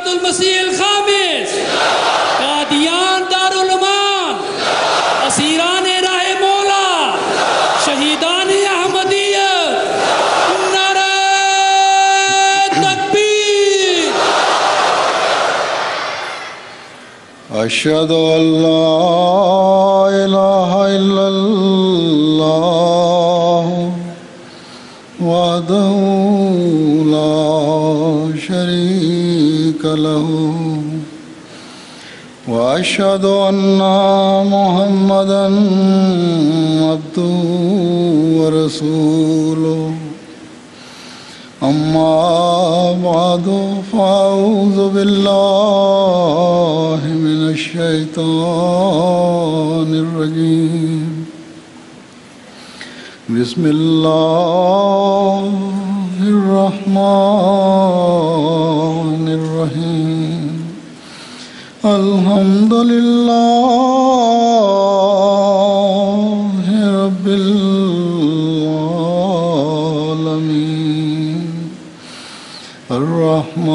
بیعت المسیح الخامس، قادیان دارالمان، اسیران راہ مولا، شہیدان احمدیت، نعرہ تکبیر۔ اشہد ان لا الہ الا اللہ وحدہ لا شریک لہ واشہد ان محمدا عبدہ ورسولہ۔ اما بعد فاعوذ باللہ من الشیطان الرجیم۔ بسم اللہ الرحمن الرحیم۔ الحمد للہ رب العالمین، الرحمن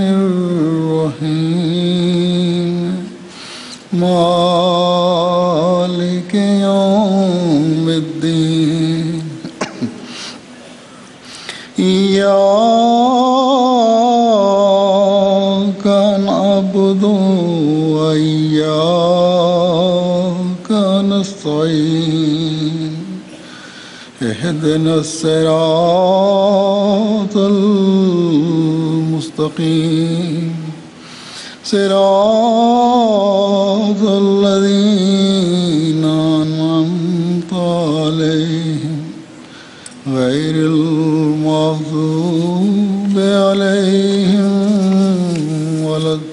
الرحیم، مالک یوم الدین۔ ایاک نعبد وایاک نستعین۔ اہدنا الصراط المستقیم، صراط الذین انعمت علیہم غیر المغضوب علیہم ولا الضالین۔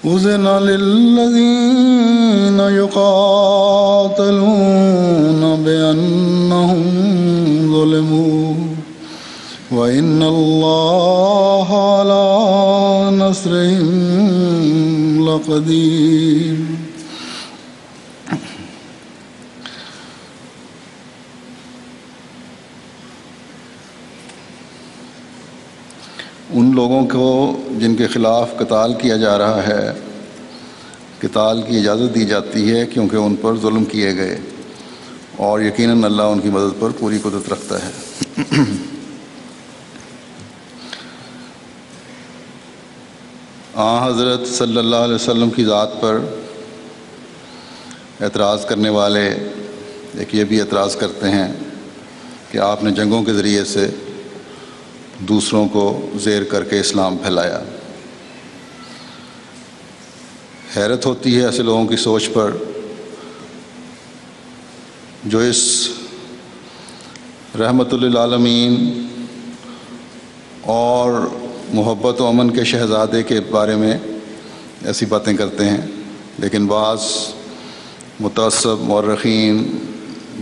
أذن للذين يقاتلون بأنهم ظلموا وإن الله على نصرهم لقدير۔ ان لوگوں کو جن کے خلاف قتال کیا جا رہا ہے، قتال کی اجازت دی جاتی ہے کیونکہ ان پر ظلم کیے گئے، اور یقیناً اللہ ان کی مدد پر پوری قدرت رکھتا ہے۔ حضرت صلی اللہ علیہ وسلم کی ذات پر اعتراض کرنے والے ایک یہ بھی اعتراض کرتے ہیں کہ آپ نے جنگوں کے ذریعے سے دوسروں کو زیر کر کے اسلام پھیلایا۔ حیرت ہوتی ہے ایسے لوگوں کی سوچ پر جو اس رحمت للعالمین اور محبت و امن کے شہزادے کے بارے میں ایسی باتیں کرتے ہیں، لیکن بعض متعصب مورخین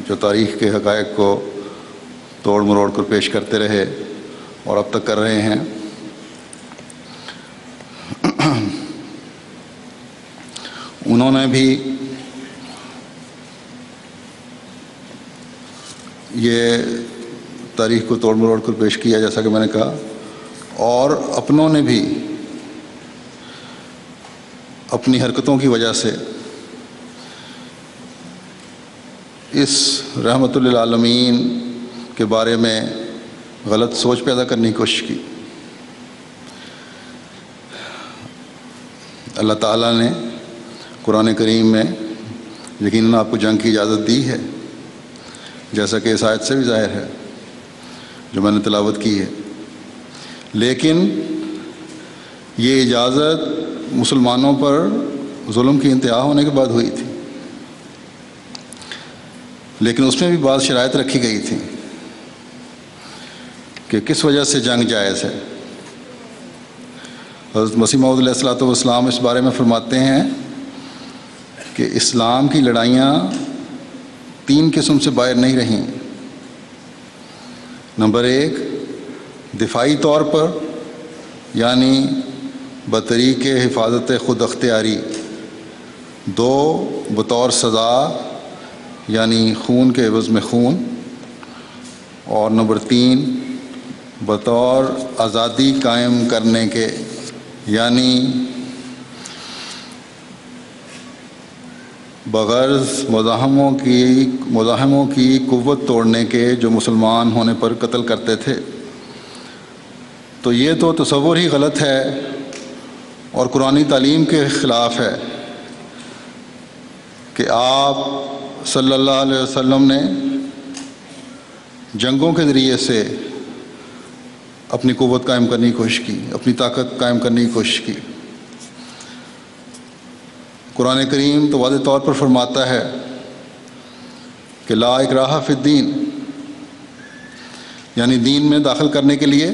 جو تاریخ کے حقائق کو توڑ مروڑ کر پیش کرتے رہے اور اب تک کر رہے ہیں، انہوں نے بھی یہ تاریخ کو توڑ مروڑ کر پیش کیا جیسا کہ میں نے کہا، اور اپنوں نے بھی اپنی حرکتوں کی وجہ سے اس رحمت للعالمین کے بارے میں غلط سوچ پیدا کرنے کی کوشش کی۔ اللہ تعالیٰ نے قرآن کریم میں یقیناً آپ کو جنگ کی اجازت دی ہے، جیسا کہ اس آیت سے بھی ظاہر ہے جو میں نے تلاوت کی ہے، لیکن یہ اجازت مسلمانوں پر ظلم کی انتہا ہونے کے بعد ہوئی تھی، لیکن اس میں بھی بعض شرائط رکھی گئی تھیں کہ کس وجہ سے جنگ جائز ہے۔ حضرت مسیح موعود علیہ الصلوۃ والسلام اس بارے میں فرماتے ہیں کہ اسلام کی لڑائیاں 3 قسم سے باہر نہیں رہیں۔ نمبر 1 دفاعی طور پر، یعنی بطریق حفاظت خود اختیاری۔ 2 بطور سزا یعنی خون کے عوض میں خون، اور نمبر 3 بطور آزادی قائم کرنے کے، یعنی بغرض مزاحموں کی قوت توڑنے کے جو مسلمان ہونے پر قتل کرتے تھے۔ تو یہ تو تصور ہی غلط ہے اور قرآنی تعلیم کے خلاف ہے کہ آپ صلی اللہ علیہ وسلم نے جنگوں کے ذریعے سے اپنی قوت قائم کرنے کی کوشش کی، اپنی طاقت قائم کرنے کی کوشش کی۔ قرآن کریم تو واضح طور پر فرماتا ہے کہ لا اکراہ فی الدین، یعنی دین میں داخل کرنے کے لیے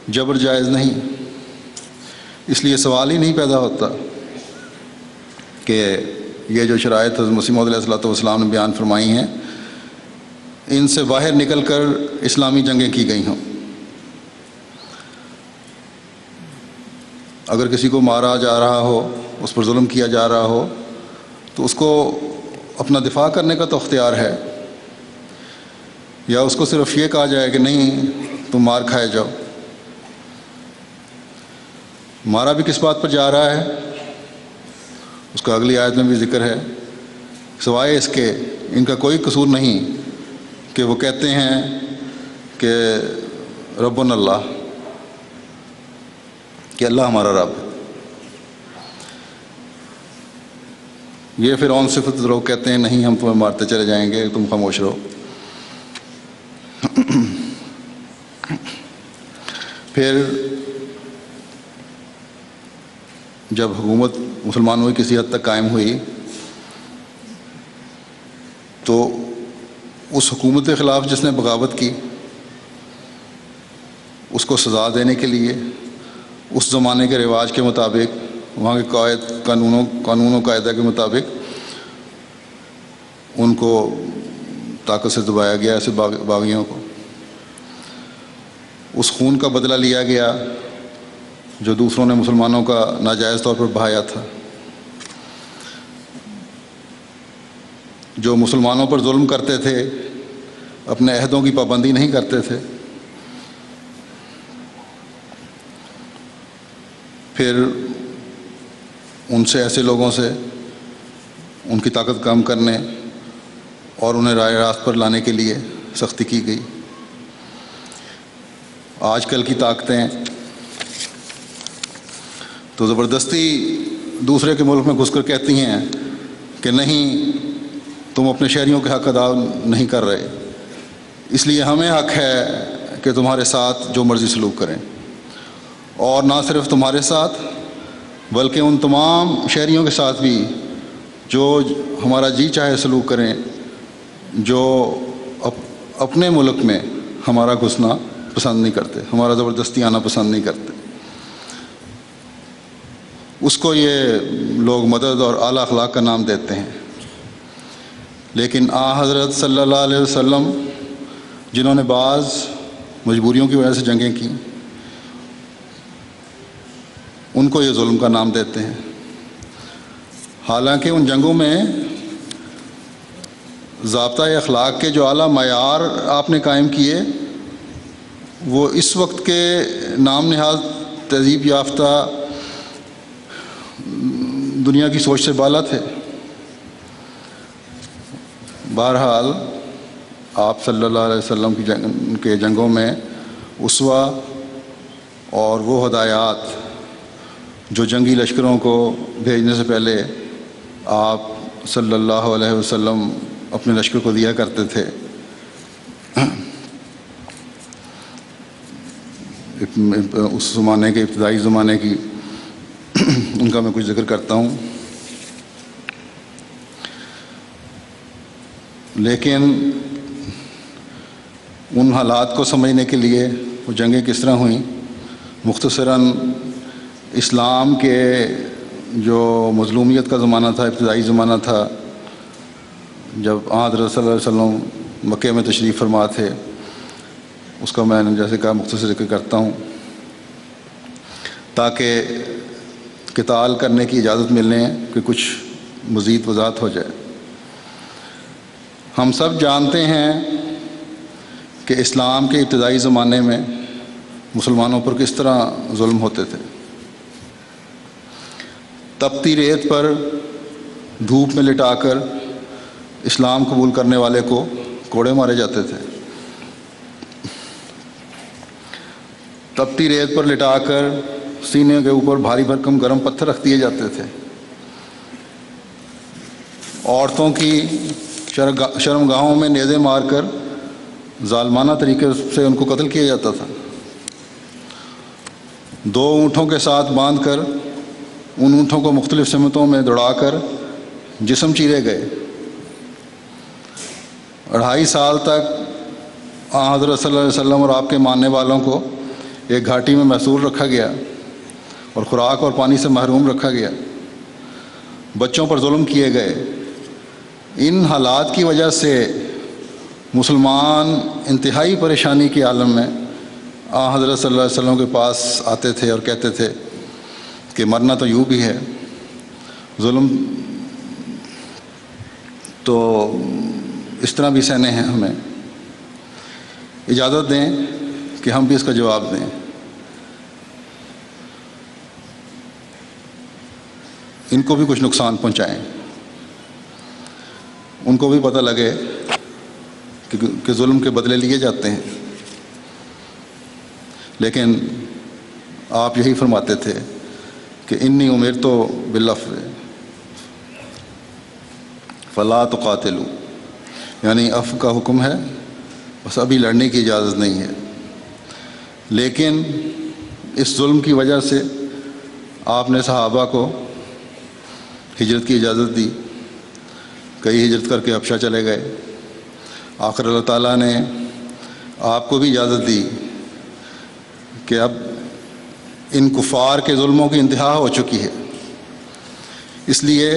جبر جائز نہیں۔ اس لیے سوال ہی نہیں پیدا ہوتا کہ یہ جو شرائط حضرت مسیح موعود علیہ الصلوۃ نے بیان فرمائی ہیں ان سے باہر نکل کر اسلامی جنگیں کی گئی ہوں۔ اگر کسی کو مارا جا رہا ہو، اس پر ظلم کیا جا رہا ہو، تو اس کو اپنا دفاع کرنے کا تو اختیار ہے، یا اس کو صرف یہ کہا جائے کہ نہیں تم مار کھائے جاؤ۔ مارا بھی کس بات پر جا رہا ہے اس کا اگلی آیت میں بھی ذکر ہے، سوائے اس کے ان کا کوئی قصور نہیں کہ وہ کہتے ہیں کہ ربنا اللہ، کہ اللہ ہمارا رب۔ یہ فرعون صفت لوگ کہتے ہیں نہیں ہم تمہیں مارتے چلے جائیں گے، تم خاموش رہو۔ پھر جب حکومت مسلمانوں کی کسی حد تک قائم ہوئی تو اس حکومت کے خلاف جس نے بغاوت کی اس کو سزا دینے کے لیے اس زمانے کے رواج کے مطابق، وہاں کے قانون و قاعدہ کے مطابق ان کو طاقت سے دبایا گیا، ایسے باغیوں کو۔ اس خون کا بدلہ لیا گیا جو دوسروں نے مسلمانوں کا ناجائز طور پر بہایا تھا۔ جو مسلمانوں پر ظلم کرتے تھے، اپنے عہدوں کی پابندی نہیں کرتے تھے، پھر ان سے ایسے لوگوں سے ان کی طاقت کم کرنے اور انہیں راہ راست پر لانے کے لیے سختی کی گئی۔ آج کل کی طاقتیں تو زبردستی دوسرے کے ملک میں گھس کر کہتی ہیں کہ نہیں تم اپنے شہریوں کے حق ادا نہیں کر رہے، اس لیے ہمیں حق ہے کہ تمہارے ساتھ جو مرضی سلوک کریں، اور نہ صرف تمہارے ساتھ بلکہ ان تمام شہریوں کے ساتھ بھی جو ہمارا جی چاہے سلوک کریں، جو اپنے ملک میں ہمارا گھسنا پسند نہیں کرتے، ہمارا زبردستی آنا پسند نہیں کرتے۔ اس کو یہ لوگ مدد اور اعلیٰ اخلاق کا نام دیتے ہیں، لیکن حضرت صلی اللہ علیہ وسلم جنہوں نے بعض مجبوریوں کی وجہ سے جنگیں کی، ان کو یہ ظلم کا نام دیتے ہیں۔ حالانکہ ان جنگوں میں ضابطۂ اخلاق کے جو اعلیٰ معیار آپ نے قائم کیے وہ اس وقت کے نام نہاد تہذیب یافتہ دنیا کی سوچ سے بالا تھے۔ بہرحال آپ صلی اللہ علیہ وسلم کے جنگوں میں اسوہ اور وہ ہدایات جو جنگی لشکروں کو بھیجنے سے پہلے آپ صلی اللہ علیہ وسلم اپنے لشکر کو دیا کرتے تھے، اس زمانے کے ابتدائی زمانے کی ان کا میں کچھ ذکر کرتا ہوں۔ لیکن ان حالات کو سمجھنے کے لیے وہ جنگیں کس طرح ہوئیں، مختصراً اسلام کے جو مظلومیت کا زمانہ تھا، ابتدائی زمانہ تھا، جب حضرت صلی اللہ علیہ وسلم مکے میں تشریف فرما تھے، اس کا میں نے جیسے کہا مختصر ذکر کرتا ہوں تاکہ قتال کرنے کی اجازت ملنے کہ کچھ مزید وضاحت ہو جائے۔ ہم سب جانتے ہیں کہ اسلام کے ابتدائی زمانے میں مسلمانوں پر کس طرح ظلم ہوتے تھے۔ تپتی ریت پر دھوپ میں لٹا کر اسلام قبول کرنے والے کو کوڑے مارے جاتے تھے۔ تپتی ریت پر لٹا کر سینے کے اوپر بھاری بھرکم گرم پتھر رکھ دیے جاتے تھے۔ عورتوں کی شرمگاہوں میں نیزے مار کر ظالمانہ طریقے سے ان کو قتل کیا جاتا تھا۔ 2 اونٹوں کے ساتھ باندھ کر ان اونٹوں کو مختلف سمتوں میں دوڑا کر جسم چیرے گئے۔ 2.5 سال تک حضرت صلی اللہ علیہ وسلم اور آپ کے ماننے والوں کو ایک گھاٹی میں محصور رکھا گیا اور خوراک اور پانی سے محروم رکھا گیا۔ بچوں پر ظلم کیے گئے۔ ان حالات کی وجہ سے مسلمان انتہائی پریشانی کے عالم میں حضرت صلی اللہ علیہ وسلم کے پاس آتے تھے اور کہتے تھے کہ مرنا تو یوں بھی ہے، ظلم تو اس طرح بھی سہنے ہیں، ہمیں اجازت دیں کہ ہم بھی اس کا جواب دیں۔ ان کو بھی کچھ نقصان پہنچائیں، ان کو بھی پتہ لگے کہ ظلم کے بدلے لیے جاتے ہیں۔ لیکن آپ یہی فرماتے تھے کہ انی امرت بالعفو فلا تقاتلوا، یعنی عفو کا حکم ہے، بس ابھی لڑنے کی اجازت نہیں ہے۔ لیکن اس ظلم کی وجہ سے آپ نے صحابہ کو ہجرت کی اجازت دی، کئی ہجرت کر کے حبشہ چلے گئے۔ آخر اللہ تعالیٰ نے آپ کو بھی اجازت دی کہ اب ان کفار کے ظلموں کی انتہا ہو چکی ہے، اس لیے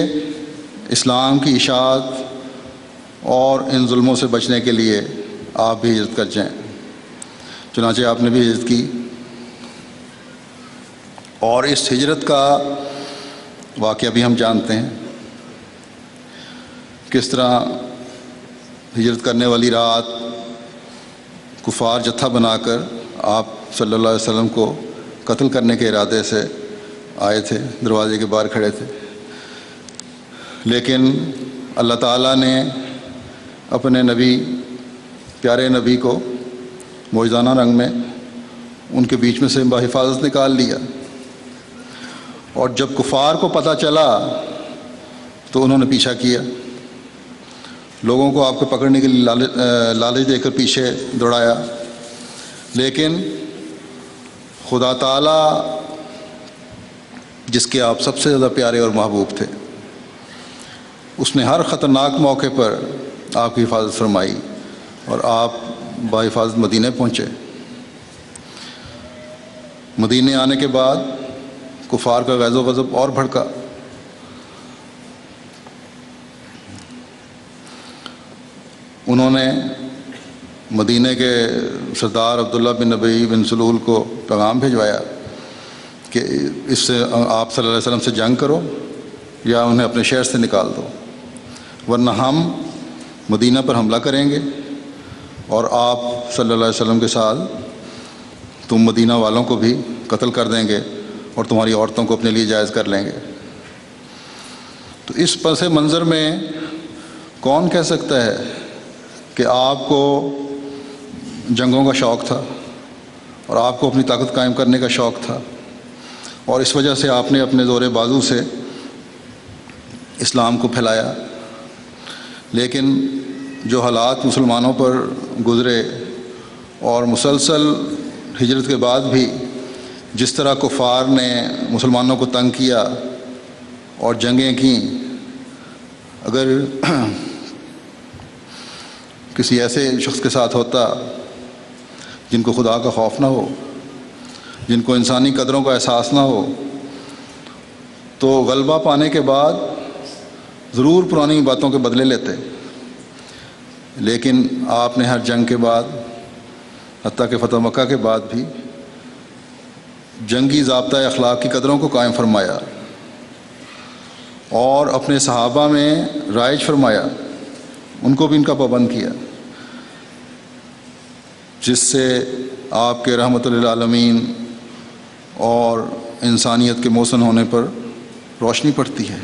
اسلام کی اشاعت اور ان ظلموں سے بچنے کے لیے آپ بھی ہجرت کر جائیں۔ چنانچہ آپ نے بھی ہجرت کی، اور اس ہجرت کا واقعہ بھی ہم جانتے ہیں، کس طرح ہجرت کرنے والی رات کفار جتھا بنا کر آپ صلی اللہ علیہ وسلم کو قتل کرنے کے ارادے سے آئے تھے، دروازے کے باہر کھڑے تھے۔ لیکن اللہ تعالیٰ نے اپنے نبی، پیارے نبی کو معجزانہ رنگ میں ان کے بیچ میں سے بحفاظت نکال لیا، اور جب کفار کو پتہ چلا تو انہوں نے پیچھا کیا، لوگوں کو آپ کو پکڑنے کے لیے لالچ دے کر پیچھے دوڑایا۔ لیکن خدا تعالیٰ جس کے آپ سب سے زیادہ پیارے اور محبوب تھے، اس نے ہر خطرناک موقع پر آپ کی حفاظت فرمائی اور آپ بحفاظت مدینہ پہنچے۔ مدینہ آنے کے بعد کفار کا غیظ و غضب اور بھڑکا۔ انہوں نے مدینہ کے سردار عبداللہ بن ابی بن سلول کو پیغام بھیجوایا کہ اس سے آپ صلی اللہ علیہ وسلم سے جنگ کرو یا انہیں اپنے شہر سے نکال دو، ورنہ ہم مدینہ پر حملہ کریں گے اور آپ صلی اللہ علیہ وسلم کے ساتھ تم مدینہ والوں کو بھی قتل کر دیں گے اور تمہاری عورتوں کو اپنے لیے جائز کر لیں گے۔ تو اس پس منظر میں کون کہہ سکتا ہے کہ آپ کو جنگوں کا شوق تھا اور آپ کو اپنی طاقت قائم کرنے کا شوق تھا، اور اس وجہ سے آپ نے اپنے زور بازو سے اسلام کو پھیلایا۔ لیکن جو حالات مسلمانوں پر گزرے اور مسلسل ہجرت کے بعد بھی جس طرح کفار نے مسلمانوں کو تنگ کیا اور جنگیں کیں، اگر کسی ایسے شخص کے ساتھ ہوتا جن کو خدا کا خوف نہ ہو، جن کو انسانی قدروں کا احساس نہ ہو، تو غلبہ پانے کے بعد ضرور پرانی باتوں کے بدلے لیتے۔ لیکن آپ نے ہر جنگ کے بعد، حتیٰ کہ فتح مکہ کے بعد بھی، جنگی ضابطہ اخلاق کی قدروں کو قائم فرمایا اور اپنے صحابہ میں رائج فرمایا ان کو بھی ان کا پابند کیا، جس سے آپ کے رحمت للعالمین اور انسانیت کے محسن ہونے پر روشنی پڑتی ہے۔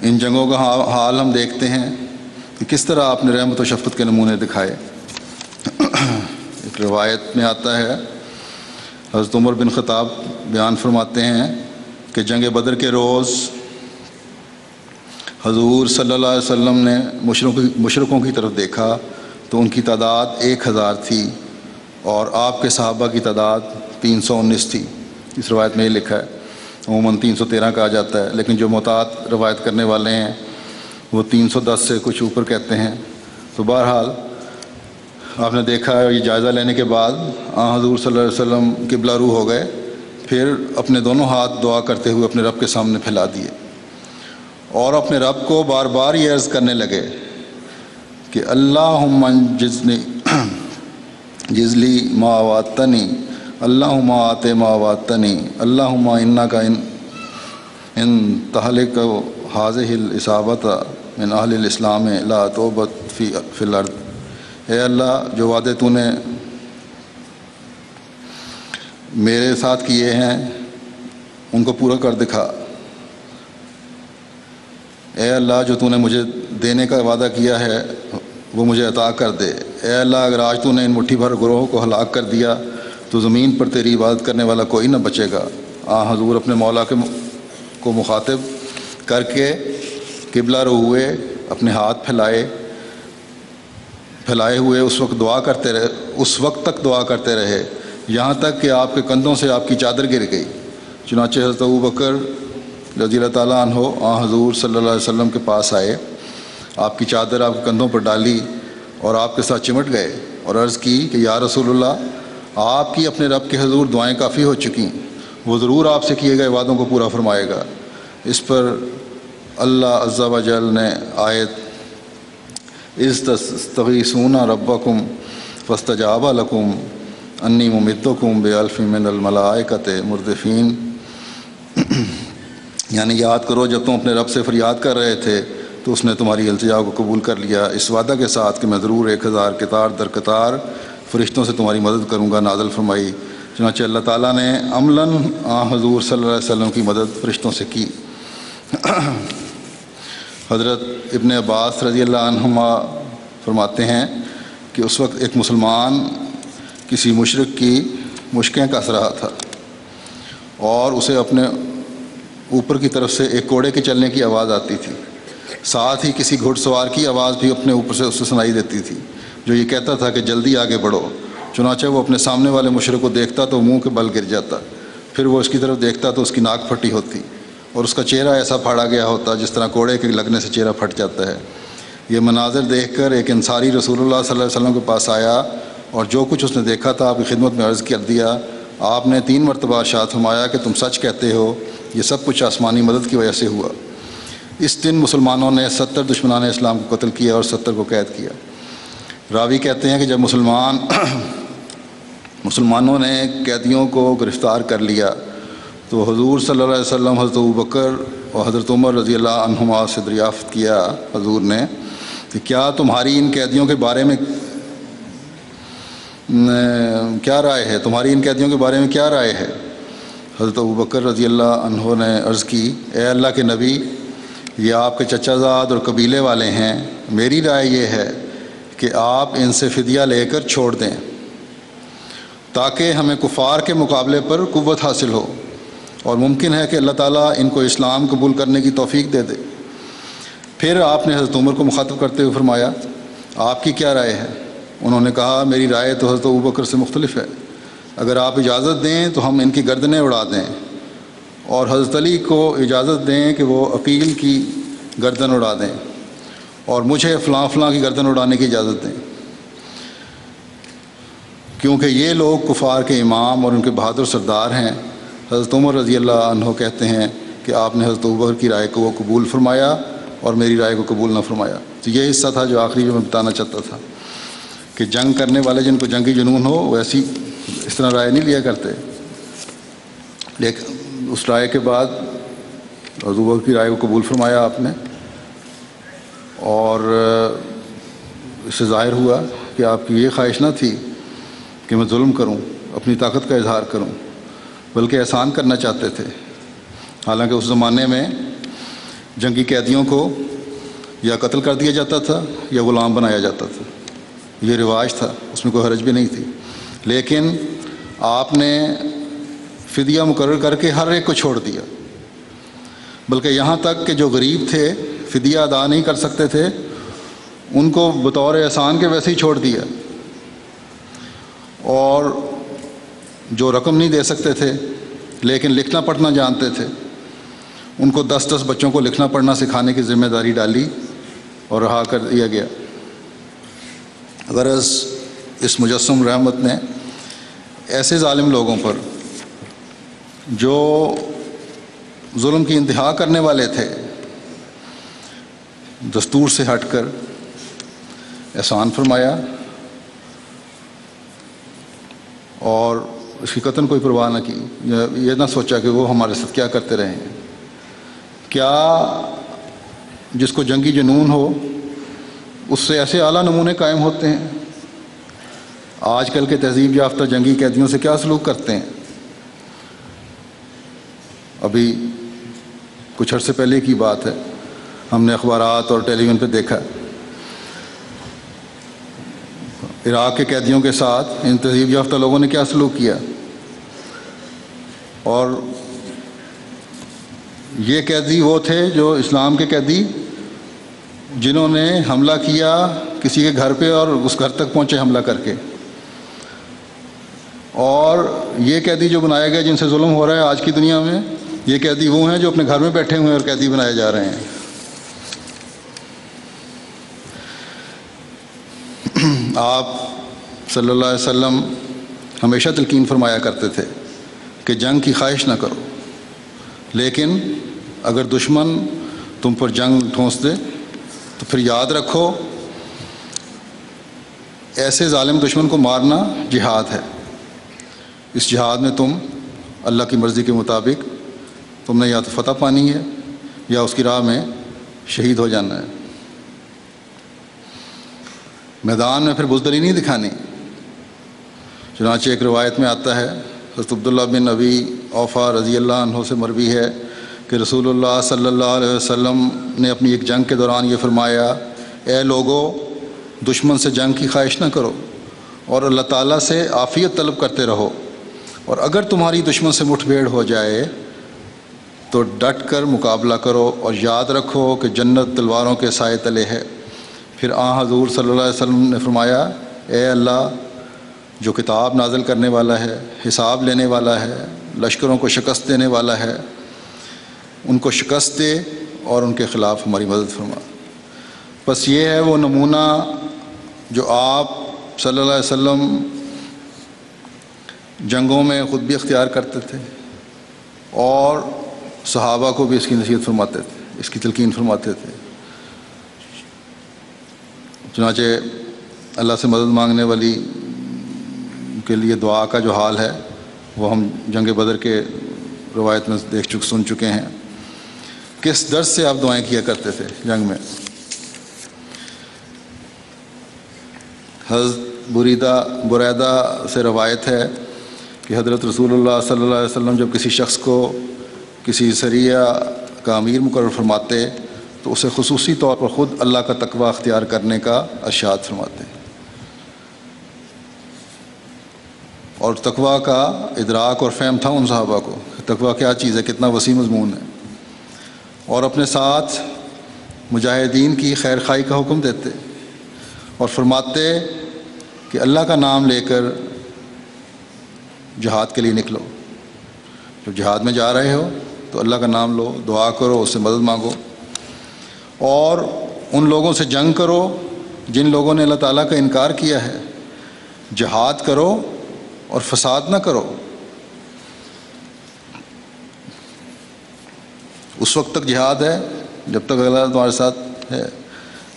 ان جنگوں کا حال ہم دیکھتے ہیں کہ کس طرح آپ نے رحمت و شفقت کے نمونے دکھائے۔ ایک روایت میں آتا ہے، حضرت عمر بن خطاب بیان فرماتے ہیں کہ جنگ بدر کے روز حضور صلی اللہ علیہ وسلم نے مشرکوں کی طرف دیکھا تو ان کی تعداد 1000 تھی اور آپ کے صحابہ کی تعداد 319 تھی۔ اس روایت میں یہ لکھا ہے، عموماً 313 کہا جاتا ہے، لیکن جو محتاط روایت کرنے والے ہیں وہ 310 سے کچھ اوپر کہتے ہیں۔ تو بہرحال آپ نے دیکھا ہے، یہ جائزہ لینے کے بعد حضور صلی اللہ علیہ وسلم قبلہ رو ہو گئے، پھر اپنے دونوں ہاتھ دعا کرتے ہوئے اپنے رب کے سامنے پھیلا دیے اور اپنے رب کو بار بار یہ عرض کرنے لگے کہ اللہم جزلی ما وعدتنی، اللہم آت ما وعدتنی، اللہم انکا ان تہلک ہذہ العصابۃ من اہل الاسلام لا توبت فی الارض۔ اے اللہ، جو وعدے تو نے میرے ساتھ کیے ہیں ان کو پورا کر دکھا۔ اے اللہ، جو تو نے مجھے دینے کا وعدہ کیا ہے وہ مجھے عطا کر دے۔ اے اللہ، اگر آج تو نے ان مٹھی بھر گروہوں کو ہلاک کر دیا تو زمین پر تیری عبادت کرنے والا کوئی نہ بچے گا۔ حضور اپنے مولا کو مخاطب کر کے قبلہ رو ہوئے، اپنے ہاتھ پھیلائے ہوئے اس وقت تک دعا کرتے رہے یہاں تک کہ آپ کے کندھوں سے آپ کی چادر گر گئی۔ چنانچہ حضرت ابوبکر رضی اللہ تعالیٰ عنہ حضور صلی اللہ علیہ وسلم کے پاس آئے، آپ کی چادر آپ کے کندھوں پر ڈالی اور آپ کے ساتھ چمٹ گئے اور عرض کی کہ یا رسول اللہ، آپ کی اپنے رب کے حضور دعائیں کافی ہو چکی، وہ ضرور آپ سے کیے گئے وعدوں کو پورا فرمائے گا۔ اس پر اللہ عز و جل نے آیت اذ تستغیثون ربکم فاستجاب لکم انی ممدکم بألف من الملائکۃ مردفین، یعنی یاد کرو جب تم اپنے رب سے فریاد کر رہے تھے تو اس نے تمہاری التجا کو قبول کر لیا، اس وعدہ کے ساتھ کہ میں ضرور 1000 قطار در قطار فرشتوں سے تمہاری مدد کروں گا نازل فرمائی۔ چنانچہ اللہ تعالیٰ نے عملاً حضور صلی اللہ علیہ وسلم کی مدد فرشتوں سے کی۔ حضرت ابن عباس رضی اللہ عنہما فرماتے ہیں کہ اس وقت ایک مسلمان کسی مشرک کی مشقیں کس رہا تھا اور اسے اپنے اوپر کی طرف سے ایک کوڑے کے چلنے کی آواز آتی تھی، ساتھ ہی کسی گھڑ سوار کی آواز بھی اپنے اوپر سے اسے سنائی دیتی تھی جو یہ کہتا تھا کہ جلدی آگے بڑھو۔ چنانچہ وہ اپنے سامنے والے مشرک کو دیکھتا تو منہ کے بل گر جاتا، پھر وہ اس کی طرف دیکھتا تو اس کی ناک پھٹی ہوتی اور اس کا چہرہ ایسا پھاڑا گیا ہوتا جس طرح کوڑے کے لگنے سے چہرہ پھٹ جاتا ہے۔ یہ مناظر دیکھ کر ایک انصاری رسول اللہ صلی اللہ علیہ وسلم کے پاس آیا اور جو کچھ اس نے دیکھا تھا آپ کی خدمت میں عرض کر دیا۔ آپ نے 3 مرتبہ ارشاد فرمایا کہ تم سچ کہتے ہو، یہ سب کچھ آسمانی مدد کی وجہ سے ہوا۔ اس دن مسلمانوں نے 70 دشمنان اسلام کو قتل کیا اور 70 کو قید کیا۔ راوی کہتے ہیں کہ جب مسلمانوں نے قیدیوں کو گرفتار کر لیا تو حضور صلی اللہ علیہ وسلم حضرت ابوبکر اور حضرت عمر رضی اللہ عنہما سے دریافت کیا حضور نے کہ کیا تمہاری ان قیدیوں کے بارے میں کیا رائے ہے، تمہاری ان قیدیوں کے بارے میں کیا رائے ہے؟ حضرت ابوبکر رضی اللہ عنہ نے عرض کی، اے اللہ کے نبی، یہ آپ کے چچا زاد اور قبیلے والے ہیں، میری رائے یہ ہے کہ آپ ان سے فدیہ لے کر چھوڑ دیں تاکہ ہمیں کفار کے مقابلے پر قوت حاصل ہو اور ممکن ہے کہ اللہ تعالیٰ ان کو اسلام قبول کرنے کی توفیق دے دے۔ پھر آپ نے حضرت عمر کو مخاطب کرتے ہوئے فرمایا، آپ کی کیا رائے ہے؟ انہوں نے کہا، میری رائے تو حضرت ابوبکر سے مختلف ہے، اگر آپ اجازت دیں تو ہم ان کی گردنیں اڑا دیں، اور حضرت علی کو اجازت دیں کہ وہ عقیل کی گردن اڑا دیں، اور مجھے فلاں فلاں کی گردن اڑانے کی اجازت دیں، کیونکہ یہ لوگ کفار کے امام اور ان کے بہادر سردار ہیں۔ حضرت عمر رضی اللہ عنہ کہتے ہیں کہ آپ نے حضرت ابوبکر کی رائے کو قبول فرمایا اور میری رائے کو قبول نہ فرمایا۔ تو یہ حصہ تھا جو آخری جو میں بتانا چاہتا تھا کہ جنگ کرنے والے جن کو جنگی جنون ہو وہ ایسی اس طرح رائے نہیں لیا کرتے، لیکن اس رائے کے بعد حضرت ابوبکر کی رائے کو قبول فرمایا آپ نے اور اس سے ظاہر ہوا کہ آپ کی یہ خواہش نہ تھی کہ میں ظلم کروں، اپنی طاقت کا اظہار کروں، بلکہ احسان کرنا چاہتے تھے۔ حالانکہ اس زمانے میں جنگی قیدیوں کو یا قتل کر دیا جاتا تھا یا غلام بنایا جاتا تھا، یہ رواج تھا، اس میں کوئی حرج بھی نہیں تھی۔ لیکن آپ نے فدیہ مقرر کر کے ہر ایک کو چھوڑ دیا، بلکہ یہاں تک کہ جو غریب تھے، فدیہ ادا نہیں کر سکتے تھے، ان کو بطور احسان کے ویسے ہی چھوڑ دیا، اور جو رقم نہیں دے سکتے تھے لیکن لکھنا پڑھنا جانتے تھے، ان کو 10 بچوں کو لکھنا پڑھنا سکھانے کی ذمہ داری ڈالی اور رہا کر دیا گیا۔ غرض اس مجسم رحمت نے ایسے ظالم لوگوں پر جو ظلم کی انتہا کرنے والے تھے، دستور سے ہٹ کر احسان فرمایا، اور اس کی قطعاً کوئی پرواہ نہ کی، یہ نہ سوچا کہ وہ ہمارے ساتھ کیا کرتے رہے ہیں۔ کیا جس کو جنگی جنون ہو اس سے ایسے اعلیٰ نمونے قائم ہوتے ہیں؟ آج کل کے تہذیب یافتہ جنگی قیدیوں سے کیا سلوک کرتے ہیں؟ ابھی کچھ عرصے پہلے کی بات ہے، ہم نے اخبارات اور ٹیلی ویژن پہ دیکھا عراق کے قیدیوں کے ساتھ ان تہذیب یافتہ لوگوں نے کیا سلوک کیا۔ اور یہ قیدی وہ تھے جو اسلام کے قیدی جنہوں نے حملہ کیا کسی کے گھر پہ اور اس گھر تک پہنچے حملہ کر کے، اور یہ قیدی جو بنایا گیا جن سے ظلم ہو رہا ہے آج کی دنیا میں، یہ قیدی وہ ہیں جو اپنے گھر میں بیٹھے ہوئے ہیں اور قیدی بنائے جا رہے ہیں۔ آپ صلی اللہ علیہ وسلم ہمیشہ تلقین فرمایا کرتے تھے کہ جنگ کی خواہش نہ کرو، لیکن اگر دشمن تم پر جنگ ٹھونس دے تو پھر یاد رکھو ایسے ظالم دشمن کو مارنا جہاد ہے۔ اس جہاد میں تم اللہ کی مرضی کے مطابق تم نے یا تو فتح پانی ہے یا اس کی راہ میں شہید ہو جانا ہے۔ میدان میں پھر بزدلی نہیں دکھانی۔ چنانچہ ایک روایت میں آتا ہے، حضرت عبداللہ بن ابی اوفا رضی اللہ عنہ سے مروی ہے کہ رسول اللہ صلی اللہ علیہ وسلم نے اپنی ایک جنگ کے دوران یہ فرمایا، اے لوگو، دشمن سے جنگ کی خواہش نہ کرو اور اللہ تعالیٰ سے عافیت طلب کرتے رہو، اور اگر تمہاری دشمن سے مٹھ بھیڑ ہو جائے تو ڈٹ کر مقابلہ کرو، اور یاد رکھو کہ جنت تلواروں کے سائے تلے ہے۔ پھر حضور صلی اللہ علیہ وسلم نے فرمایا، اے اللہ جو کتاب نازل کرنے والا ہے، حساب لینے والا ہے، لشکروں کو شکست دینے والا ہے، ان کو شکست دے اور ان کے خلاف ہماری مدد فرما۔ بس یہ ہے وہ نمونہ جو آپ صلی اللہ علیہ وسلم جنگوں میں خود بھی اختیار کرتے تھے اور صحابہ کو بھی اس کی نصیحت فرماتے تھے، اس کی تلقین فرماتے تھے۔ چنانچہ اللہ سے مدد مانگنے والی کے لیے دعا کا جو حال ہے وہ ہم جنگ بدر کے روایت میں سن چکے ہیں، کس درد سے آپ دعائیں کیا کرتے تھے جنگ میں۔ حضرت بریدہ سے روایت ہے کہ حضرت رسول اللہ صلی اللہ علیہ وسلم جب کسی شخص کو کسی سریہ کا امیر مقرر فرماتے تو اسے خصوصی طور پر خود اللہ کا تقوی اختیار کرنے کا ارشاد فرماتے، اور تقوی کا ادراک اور فہم تھا ان صحابہ کو، تقوی کیا چیز ہے، کتنا وسیع مضمون ہے، اور اپنے ساتھ مجاہدین کی خیر خواہی کا حکم دیتے اور فرماتے کہ اللہ کا نام لے کر جہاد کے لیے نکلو، جب جہاد میں جا رہے ہو تو اللہ کا نام لو، دعا کرو، اس سے مدد مانگو، اور ان لوگوں سے جنگ کرو جن لوگوں نے اللہ تعالیٰ کا انکار کیا ہے، جہاد کرو اور فساد نہ کرو۔ اس وقت تک جہاد ہے جب تک اگلا تمہارے ساتھ ہے،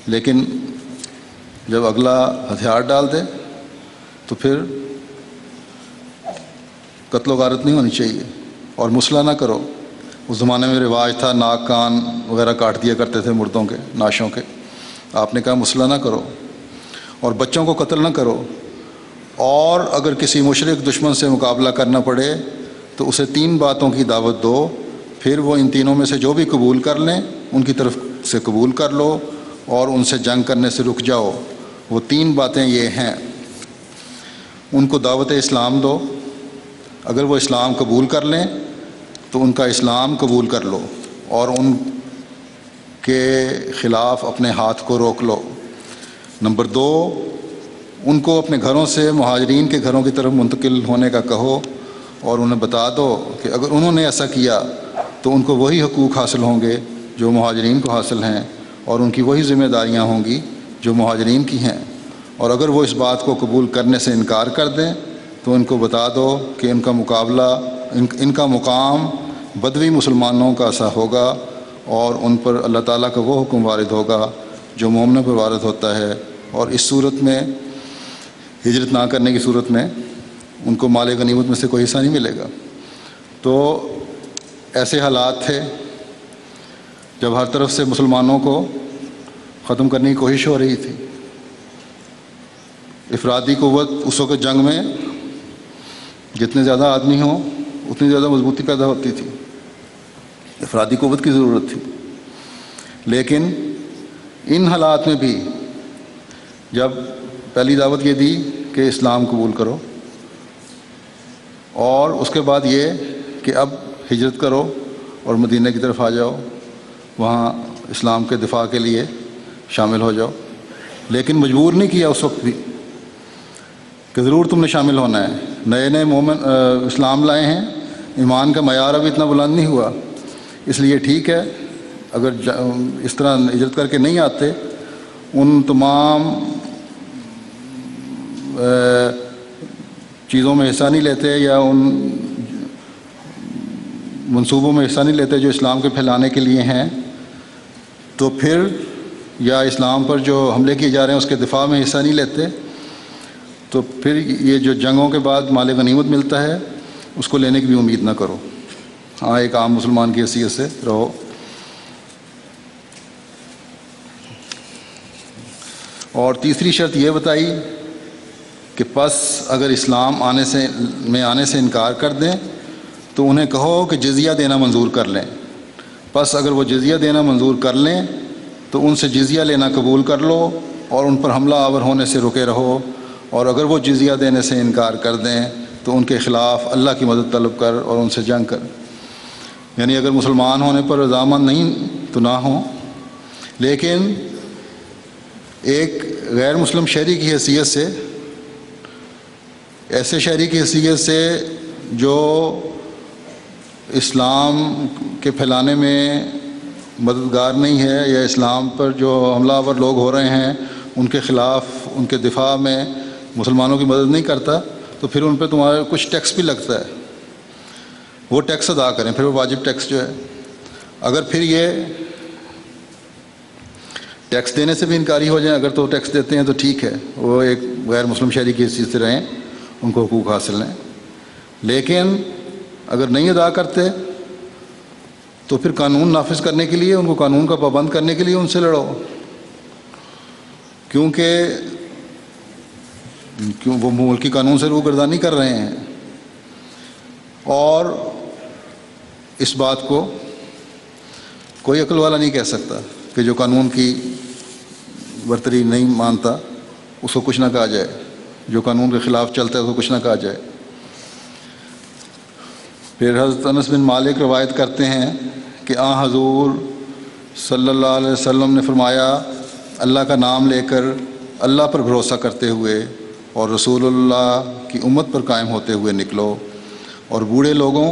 لیکن جب اگلا ہتھیار ڈال دے تو پھر قتل و غارت نہیں ہونی چاہیے، اور مسئلہ نہ کرو۔ اس زمانے میں رواج تھا ناک کان وغیرہ کاٹ دیا کرتے تھے مردوں کے، ناشوں کے، آپ نے کہا مسلح نہ کرو اور بچوں کو قتل نہ کرو، اور اگر کسی مشرک دشمن سے مقابلہ کرنا پڑے تو اسے 3 باتوں کی دعوت دو، پھر وہ ان تینوں میں سے جو بھی قبول کر لیں ان کی طرف سے قبول کر لو اور ان سے جنگ کرنے سے رک جاؤ۔ وہ 3 باتیں یہ ہیں، ان کو دعوت اسلام دو، اگر وہ اسلام قبول کر لیں تو ان کا اسلام قبول کر لو اور ان کے خلاف اپنے ہاتھ کو روک لو۔ نمبر 2، ان کو اپنے گھروں سے مہاجرین کے گھروں کی طرف منتقل ہونے کا کہو اور انہیں بتا دو کہ اگر انہوں نے ایسا کیا تو ان کو وہی حقوق حاصل ہوں گے جو مہاجرین کو حاصل ہیں، اور ان کی وہی ذمہ داریاں ہوں گی جو مہاجرین کی ہیں، اور اگر وہ اس بات کو قبول کرنے سے انکار کر دیں تو ان کو بتا دو کہ ان کا مقام بدوی مسلمانوں کا سا ہوگا، اور ان پر اللہ تعالیٰ کا وہ حکم وارد ہوگا جو مومنوں پر وارد ہوتا ہے، اور اس صورت میں ہجرت نہ کرنے کی صورت میں ان کو مال غنیمت میں سے کوئی حصہ نہیں ملے گا۔ تو ایسے حالات تھے جب ہر طرف سے مسلمانوں کو ختم کرنے کی کوشش ہو رہی تھی۔ افرادی قوت اس وقت جنگ میں جتنے زیادہ آدمی ہوں اتنی زیادہ مضبوطی پیدا ہوتی تھی، افرادی قوت کی ضرورت تھی۔ لیکن ان حالات میں بھی جب پہلی دعوت یہ دی کہ اسلام قبول کرو، اور اس کے بعد یہ کہ اب ہجرت کرو اور مدینہ کی طرف آ جاؤ، وہاں اسلام کے دفاع کے لیے شامل ہو جاؤ، لیکن مجبور نہیں کیا اس وقت بھی کہ ضرور تم نے شامل ہونا ہے۔ نئے نئے مومن اسلام لائے ہیں، ایمان کا معیار ابھی اتنا بلند نہیں ہوا، اس لیے ٹھیک ہے اگر اس طرح ہجرت کر کے نہیں آتے، ان تمام چیزوں میں حصہ نہیں لیتے یا ان منصوبوں میں حصہ نہیں لیتے جو اسلام کے پھیلانے کے لیے ہیں، تو پھر یا اسلام پر جو حملے کیے جا رہے ہیں اس کے دفاع میں حصہ نہیں لیتے، تو پھر یہ جو جنگوں کے بعد مال غنیمت ملتا ہے اس کو لینے کی بھی امید نہ کرو۔ ہاں، ایک عام مسلمان کی حیثیت سے رہو۔ اور تیسری شرط یہ بتائی کہ پس اگر اسلام آنے سے انکار کر دیں تو انہیں کہو کہ جزیہ دینا منظور کر لیں۔ پس اگر وہ جزیہ دینا منظور کر لیں تو ان سے جزیہ لینا قبول کر لو اور ان پر حملہ آور ہونے سے رکے رہو، اور اگر وہ جزیہ دینے سے انکار کر دیں تو ان کے خلاف اللہ کی مدد طلب کر اور ان سے جنگ کر۔ یعنی اگر مسلمان ہونے پر رضامند نہیں تو نہ ہوں، لیکن ایک غیر مسلم شہری کی حیثیت سے، ایسے شہری کی حیثیت سے جو اسلام کے پھیلانے میں مددگار نہیں ہے یا اسلام پر جو حملہ آور لوگ ہو رہے ہیں ان کے خلاف ان کے دفاع میں مسلمانوں کی مدد نہیں کرتا، تو پھر ان پہ تمہارا کچھ ٹیکس بھی لگتا ہے، وہ ٹیکس ادا کریں، پھر وہ واجب ٹیکس جو ہے۔ اگر پھر یہ ٹیکس دینے سے بھی انکاری ہو جائیں، اگر تو ٹیکس دیتے ہیں تو ٹھیک ہے، وہ ایک غیر مسلم شہری کی حیثیت سے رہیں، ان کو حقوق حاصل ہیں، لیکن اگر نہیں ادا کرتے تو پھر قانون نافذ کرنے کے لیے، ان کو قانون کا پابند کرنے کے لیے ان سے لڑو، کیونکہ وہ ملکی قانون سے روگردانی کر رہے ہیں۔ اور اس بات کو کوئی عقل والا نہیں کہہ سکتا کہ جو قانون کی برتری نہیں مانتا اس کو کچھ نہ کہا جائے، جو قانون کے خلاف چلتا ہے اس کو کچھ نہ کہا جائے۔ پھر حضرت انس بن مالک روایت کرتے ہیں کہ حضور صلی اللہ علیہ وسلم نے فرمایا، اللہ کا نام لے کر اللہ پر بھروسہ کرتے ہوئے اور رسول اللہ کی امت پر قائم ہوتے ہوئے نکلو، اور بوڑھے لوگوں،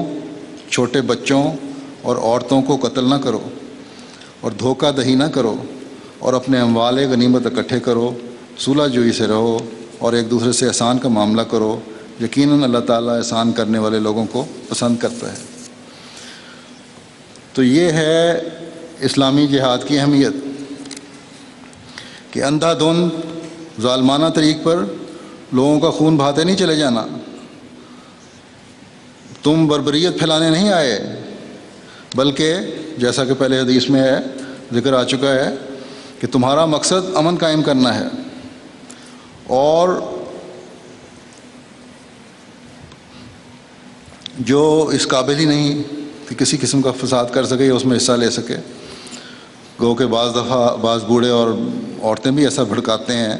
چھوٹے بچوں اور عورتوں کو قتل نہ کرو، اور دھوکہ دہی نہ کرو، اور اپنے اموال غنیمت اکٹھے کرو، صلح جوئی سے رہو، اور ایک دوسرے سے احسان کا معاملہ کرو، یقیناً اللہ تعالیٰ احسان کرنے والے لوگوں کو پسند کرتا ہے۔ تو یہ ہے اسلامی جہاد کی اہمیت کہ اندھا دھند ظالمانہ طریق پر لوگوں کا خون بہاتے نہیں چلے جانا۔ تم بربریت پھیلانے نہیں آئے، بلکہ جیسا کہ پہلے حدیث میں ہے، ذکر آ چکا ہے کہ تمہارا مقصد امن قائم کرنا ہے اور جو اس قابل ہی نہیں کہ کسی قسم کا فساد کر سکے یا اس میں حصہ لے سکے. گو کہ بعض دفعہ بعض بوڑھے اور عورتیں بھی ایسا بھڑکاتے ہیں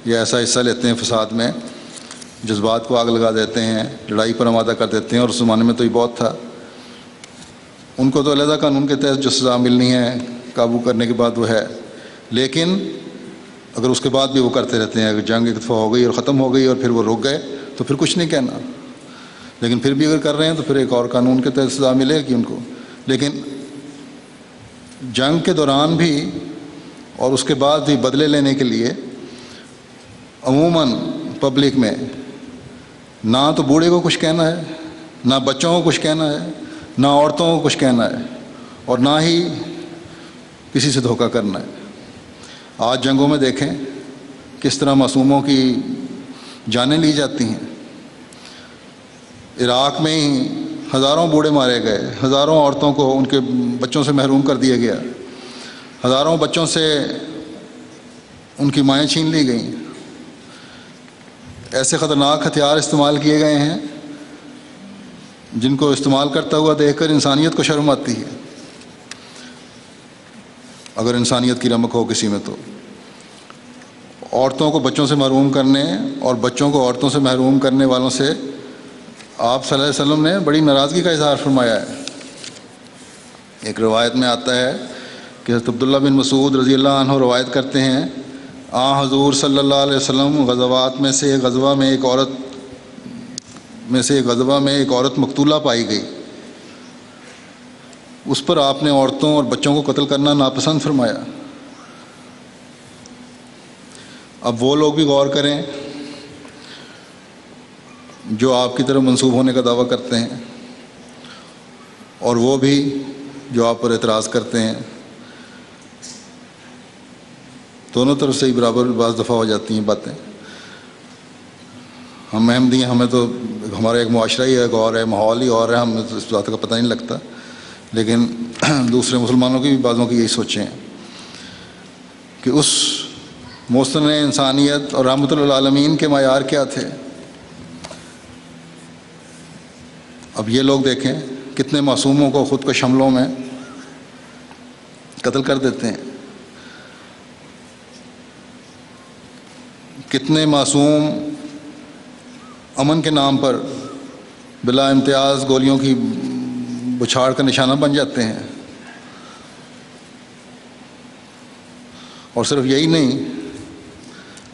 یا ایسا حصہ لیتے ہیں فساد میں، جذبات کو آگ لگا دیتے ہیں، لڑائی پر آمادہ کر دیتے ہیں، اور اس زمانے میں تو یہ بہت تھا. ان کو تو علیحدہ قانون کے تحت جو سزا ملنی ہے قابو کرنے کے بعد وہ ہے، لیکن اگر اس کے بعد بھی وہ کرتے رہتے ہیں، اگر جنگ ایک دفعہ ہو گئی اور ختم ہو گئی اور پھر وہ رک گئے تو پھر کچھ نہیں کہنا، لیکن پھر بھی اگر کر رہے ہیں تو پھر ایک اور قانون کے تحت سزا ملے گی ان کو. لیکن جنگ کے دوران بھی اور اس کے بعد بھی بدلے لینے کے لیے عموماً پبلک میں نہ تو بوڑھے کو کچھ کہنا ہے، نہ بچوں کو کچھ کہنا ہے، نہ عورتوں کو کچھ کہنا ہے، اور نہ ہی کسی سے دھوکہ کرنا ہے. آج جنگوں میں دیکھیں کس طرح معصوموں کی جانیں لی جاتی ہیں. عراق میں ہی ہزاروں بوڑھے مارے گئے، ہزاروں عورتوں کو ان کے بچوں سے محروم کر دیا گیا، ہزاروں بچوں سے ان کی مائیں چھین لی گئیں. ایسے خطرناک ہتھیار استعمال کیے گئے ہیں جن کو استعمال کرتا ہوا دیکھ کر انسانیت کو شرم آتی ہے، اگر انسانیت کی رمق ہو کسی میں تو. عورتوں کو بچوں سے محروم کرنے اور بچوں کو عورتوں سے محروم کرنے والوں سے آپ صلی اللہ علیہ وسلم نے بڑی ناراضگی کا اظہار فرمایا ہے. ایک روایت میں آتا ہے کہ حضرت عبداللہ بن مسعود رضی اللہ عنہ روایت کرتے ہیں، حضور صلی اللہ علیہ وسلم غزوات میں سے ایک غزوہ میں ایک عورت مقتولہ پائی گئی. اس پر آپ نے عورتوں اور بچوں کو قتل کرنا ناپسند فرمایا. اب وہ لوگ بھی غور کریں جو آپ کی طرف منسوب ہونے کا دعویٰ کرتے ہیں اور وہ بھی جو آپ پر اعتراض کرتے ہیں. دونوں طرف سے ہی برابر بعض دفعہ ہو جاتی ہیں باتیں. ہم احمدی ہیں، ہمیں تو ہمارا ایک معاشرہ ہی ایک اور ہے، ماحول ہی اور ہے، ہمیں تو اس بات کا پتہ نہیں لگتا، لیکن دوسرے مسلمانوں کی بھی بعضوں کی یہی سوچیں کہ اس محسن انسانیت اور رحمت للعالمین کے معیار کیا تھے. اب یہ لوگ دیکھیں کتنے معصوموں کو خود کش حملوں میں قتل کر دیتے ہیں، کتنے معصوم امن کے نام پر بلا امتیاز گولیوں کی بچھاڑ کا نشانہ بن جاتے ہیں. اور صرف یہی نہیں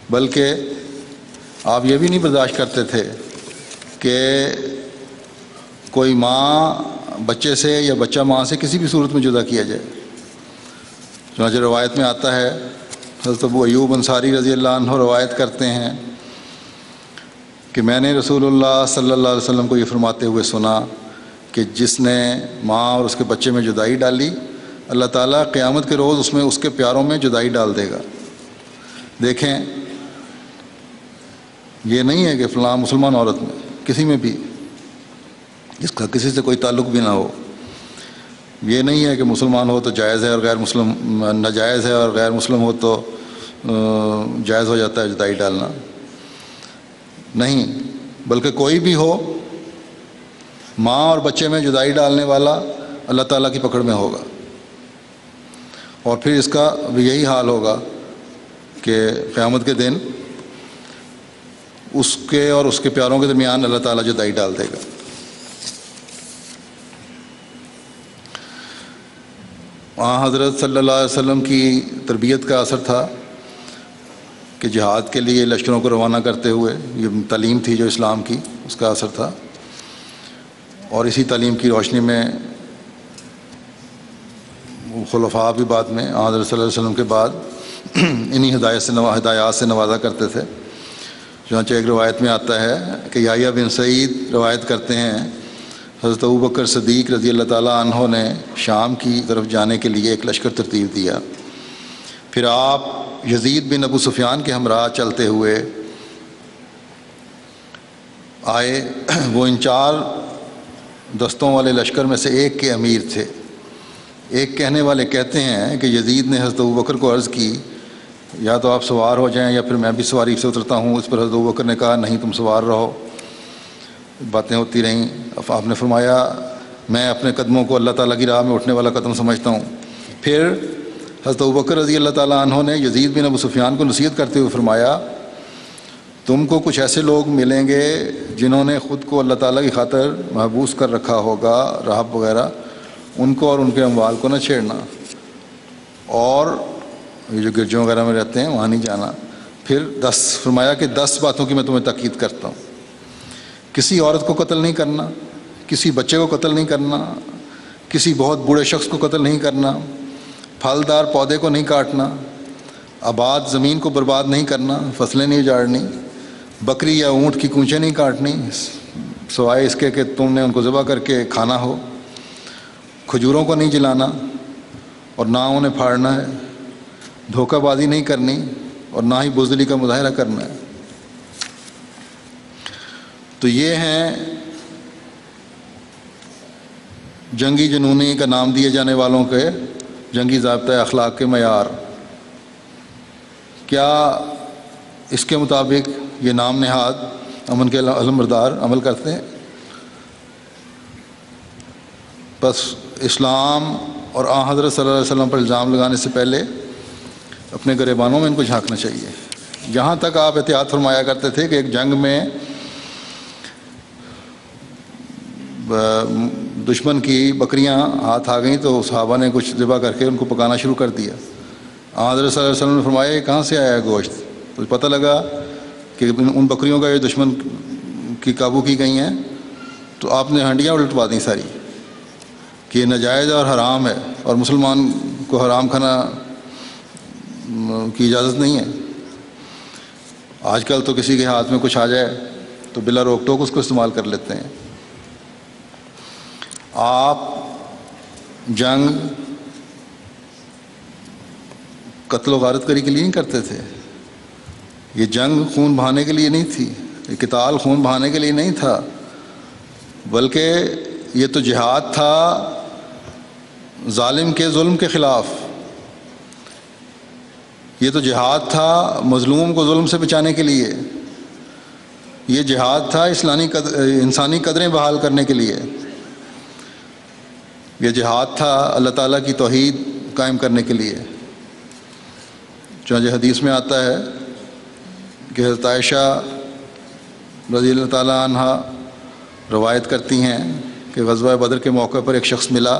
بلکہ آپ یہ بھی نہیں برداشت کرتے تھے کہ کوئی ماں بچے سے یا بچہ ماں سے کسی بھی صورت میں جدا کیا جائے. چنانچہ روایت میں آتا ہے، حضرت ابو ایوب انصاری رضی اللہ عنہ روایت کرتے ہیں کہ میں نے رسول اللہ صلی اللہ علیہ وسلم کو یہ فرماتے ہوئے سنا کہ جس نے ماں اور اس کے بچے میں جدائی ڈالی، اللہ تعالیٰ قیامت کے روز اس کے پیاروں میں جدائی ڈال دے گا. دیکھیں یہ نہیں ہے کہ فلاں مسلمان عورت میں، کسی میں بھی جس کا کسی سے کوئی تعلق بھی نہ ہو، یہ نہیں ہے کہ مسلمان ہو تو جائز ہے اور غیر مسلم ناجائز ہے، اور غیر مسلم ہو تو جائز ہو جاتا ہے جدائی ڈالنا. نہیں، بلکہ کوئی بھی ہو، ماں اور بچے میں جدائی ڈالنے والا اللہ تعالیٰ کی پکڑ میں ہوگا. اور پھر اس کا بھی یہی حال ہوگا کہ قیامت کے دن اس کے اور اس کے پیاروں کے درمیان اللہ تعالیٰ جدائی ڈال دے گا. حضرت صلی اللہ علیہ وسلم کی تربیت کا اثر تھا کہ جہاد کے لیے لشکروں کو روانہ کرتے ہوئے یہ تعلیم تھی جو اسلام کی، اس کا اثر تھا. اور اسی تعلیم کی روشنی میں خلفاء بھی بعد میں حضرت صلی اللہ علیہ وسلم کے بعد انہی ہدایات سے نوازا کرتے تھے. چنانچہ ایک روایت میں آتا ہے کہ یحییٰ بن سعید روایت کرتے ہیں، حضرت ابوبکر صدیق رضی اللہ تعالیٰ عنہ نے شام کی طرف جانے کے لیے ایک لشکر ترتیب دیا. پھر آپ یزید بن ابو سفیان کے ہمراہ چلتے ہوئے آئے. وہ ان 4 دستوں والے لشکر میں سے ایک کے امیر تھے. ایک کہنے والے کہتے ہیں کہ یزید نے حضرت ابوبکر کو عرض کی یا تو آپ سوار ہو جائیں یا پھر میں بھی سواری سے اترتا ہوں. اس پر حضرت ابوبکر نے کہا نہیں تم سوار رہو. باتیں ہوتی رہیں. آپ نے فرمایا میں اپنے قدموں کو اللہ تعالیٰ کی راہ میں اٹھنے والا قدم سمجھتا ہوں. پھر حضرت ابوبکر رضی اللہ تعالیٰ عنہ نے یزید بن ابو سفیان کو نصیحت کرتے ہوئے فرمایا تم کو کچھ ایسے لوگ ملیں گے جنہوں نے خود کو اللہ تعالیٰ کی خاطر محبوس کر رکھا ہوگا, راہب وغیرہ, ان کو اور ان کے اموال کو نہ چھیڑنا, اور یہ جو گرجوں وغیرہ میں رہتے ہیں وہاں نہیں جانا. پھر فرمایا کہ 10 باتوں کی میں تمہیں تاکید کرتا ہوں. کسی عورت کو قتل نہیں کرنا, کسی بچے کو قتل نہیں کرنا, کسی بہت بوڑھے شخص کو قتل نہیں کرنا, پھلدار پودے کو نہیں کاٹنا, آباد زمین کو برباد نہیں کرنا, فصلیں نہیں اجاڑنی, بکری یا اونٹ کی کونچیں نہیں کاٹنی سوائے اس کے کہ تم نے ان کو ذبح کر کے کھانا ہو, کھجوروں کو نہیں جلانا اور نہ انہیں پھاڑنا ہے, دھوکہ بازی نہیں کرنی اور نہ ہی بزدلی کا مظاہرہ کرنا ہے. تو یہ ہیں جنگی جنونی کا نام دیے جانے والوں کے جنگی ضابطۂ اخلاق کے معیار. کیا اس کے مطابق یہ نام نہاد امن کے علمبردار عمل کرتے ہیں؟ بس اسلام اور آن حضرت صلی اللہ علیہ وسلم پر الزام لگانے سے پہلے اپنے گریبانوں میں ان کو جھانکنا چاہیے. جہاں تک آپ احتیاط فرمایا کرتے تھے کہ ایک جنگ میں دشمن کی بکریاں ہاتھ آ گئیں تو صحابہ نے کچھ ذبح کر کے ان کو پکانا شروع کر دیا. حضرت صلی اللہ علیہ وسلم نے فرمایا یہ کہاں سے آیا ہے گوشت؟ تو پتہ لگا کہ ان بکریوں کا یہ دشمن کی قابو کی گئی ہیں. تو آپ نے ہنڈیاں الٹوا دیں ساری کہ یہ ناجائز اور حرام ہے اور مسلمان کو حرام کھانا کی اجازت نہیں ہے. آج کل تو کسی کے ہاتھ میں کچھ آ جائے تو بلا روک ٹوک اس کو استعمال کر لیتے ہیں. آپ جنگ قتل و غارت کری کے لیے نہیں کرتے تھے. یہ جنگ خون بہانے کے لیے نہیں تھی, یہ قتال خون بہانے کے لیے نہیں تھا, بلکہ یہ تو جہاد تھا ظالم کے ظلم کے خلاف. یہ تو جہاد تھا مظلوم کو ظلم سے بچانے کے لیے. یہ جہاد تھا انسانی قدریں بحال کرنے کے لیے. یہ جہاد تھا اللہ تعالیٰ کی توحید قائم کرنے کے لیے. چنانچہ حدیث میں آتا ہے کہ حضرت عائشہ رضی اللہ تعالیٰ عنہ روایت کرتی ہیں کہ غزوہ بدر کے موقع پر ایک شخص ملا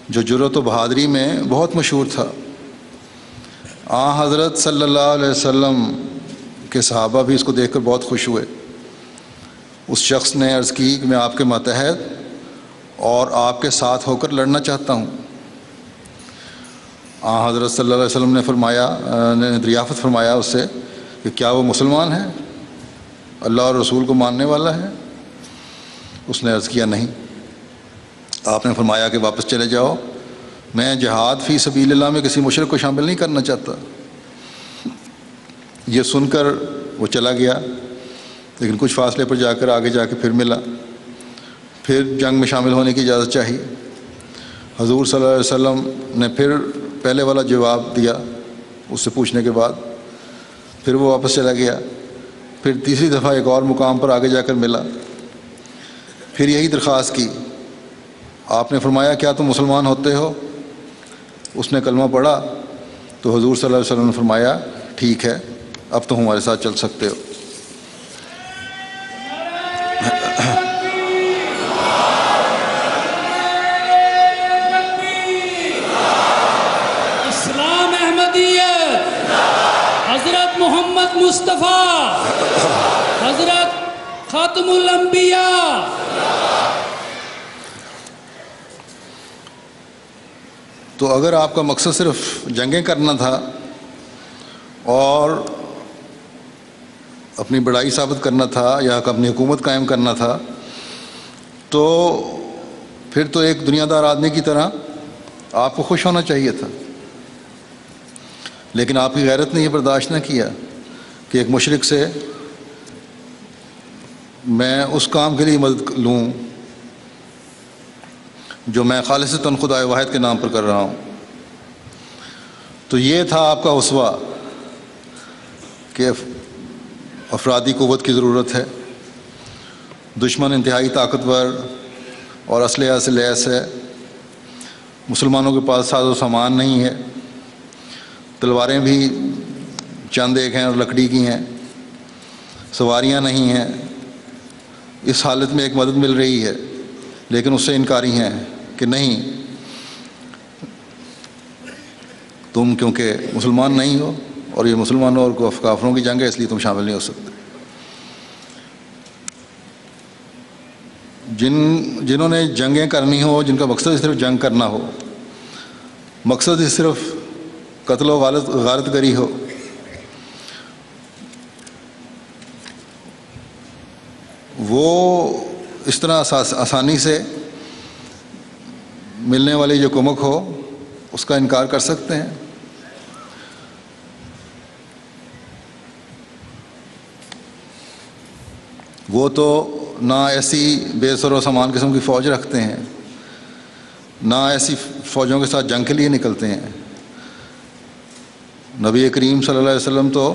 جو جرأت و بہادری میں بہت مشہور تھا. حضرت صلی اللہ علیہ وسلم کے صحابہ بھی اس کو دیکھ کر بہت خوش ہوئے. اس شخص نے عرض کی کہ میں آپ کے ماتحت اور آپ کے ساتھ ہو کر لڑنا چاہتا ہوں. حضرت صلی اللہ علیہ وسلم نے دریافت فرمایا اس سے کہ کیا وہ مسلمان ہے, اللہ اور رسول کو ماننے والا ہے؟ اس نے عرض کیا نہیں. آپ نے فرمایا کہ واپس چلے جاؤ, میں جہاد فی سبیل اللہ میں کسی مشرک کو شامل نہیں کرنا چاہتا. یہ سن کر وہ چلا گیا, لیکن کچھ فاصلے پر جا کر آگے جا کے پھر ملا, پھر جنگ میں شامل ہونے کی اجازت چاہی. حضور صلی اللہ علیہ وسلم نے پھر پہلے والا جواب دیا اس سے پوچھنے کے بعد. پھر وہ واپس چلا گیا. پھر تیسری دفعہ ایک اور مقام پر آگے جا کر ملا, پھر یہی درخواست کی. آپ نے فرمایا کیا تم مسلمان ہوتے ہو؟ اس نے کلمہ پڑھا تو حضور صلی اللہ علیہ وسلم نے فرمایا ٹھیک ہے, اب تم ہمارے ساتھ چل سکتے ہو. اسلام احمدیت, حضرت محمد مصطفیٰ, حضرت خاتم الانبیاء. تو اگر آپ کا مقصد صرف جنگیں کرنا تھا اور اپنی بڑائی ثابت کرنا تھا یا اپنی حکومت قائم کرنا تھا, تو پھر تو ایک دنیا دار آدمی کی طرح آپ کو خوش ہونا چاہیے تھا. لیکن آپ کی غیرت نے یہ برداشت نہ کیا کہ ایک مشرک سے میں اس کام کے لیے مدد لوں جو میں خالصتاً خدائے واحد کے نام پر کر رہا ہوں. تو یہ تھا آپ کا اسوہ کہ افرادی قوت کی ضرورت ہے. دشمن انتہائی طاقتور اور اسلحہ سے لیس ہے. مسلمانوں کے پاس ساز و سامان نہیں ہے. تلواریں بھی چند ایک ہیں اور لکڑی کی ہیں. سواریاں نہیں ہیں. اس حالت میں ایک مدد مل رہی ہے، لیکن اس سے انکاری ہیں کہ نہیں، تم کیونکہ مسلمان نہیں ہو اور یہ مسلمانوں اور کافروں کی جنگ ہے، اس لیے تم شامل نہیں ہو سکتے. جنہوں نے جنگیں کرنی ہو، جن کا مقصد صرف جنگ کرنا ہو، مقصد ہی صرف قتل و غارت گری ہو، وہ اس طرح آسانی سے ملنے والی جو کمک ہو اس کا انکار کر سکتے ہیں. وہ تو نہ ایسی بے سر و سامان قسم کی فوج رکھتے ہیں، نہ ایسی فوجوں کے ساتھ جنگ کے لیے نکلتے ہیں. نبی کریم صلی اللہ علیہ وسلم تو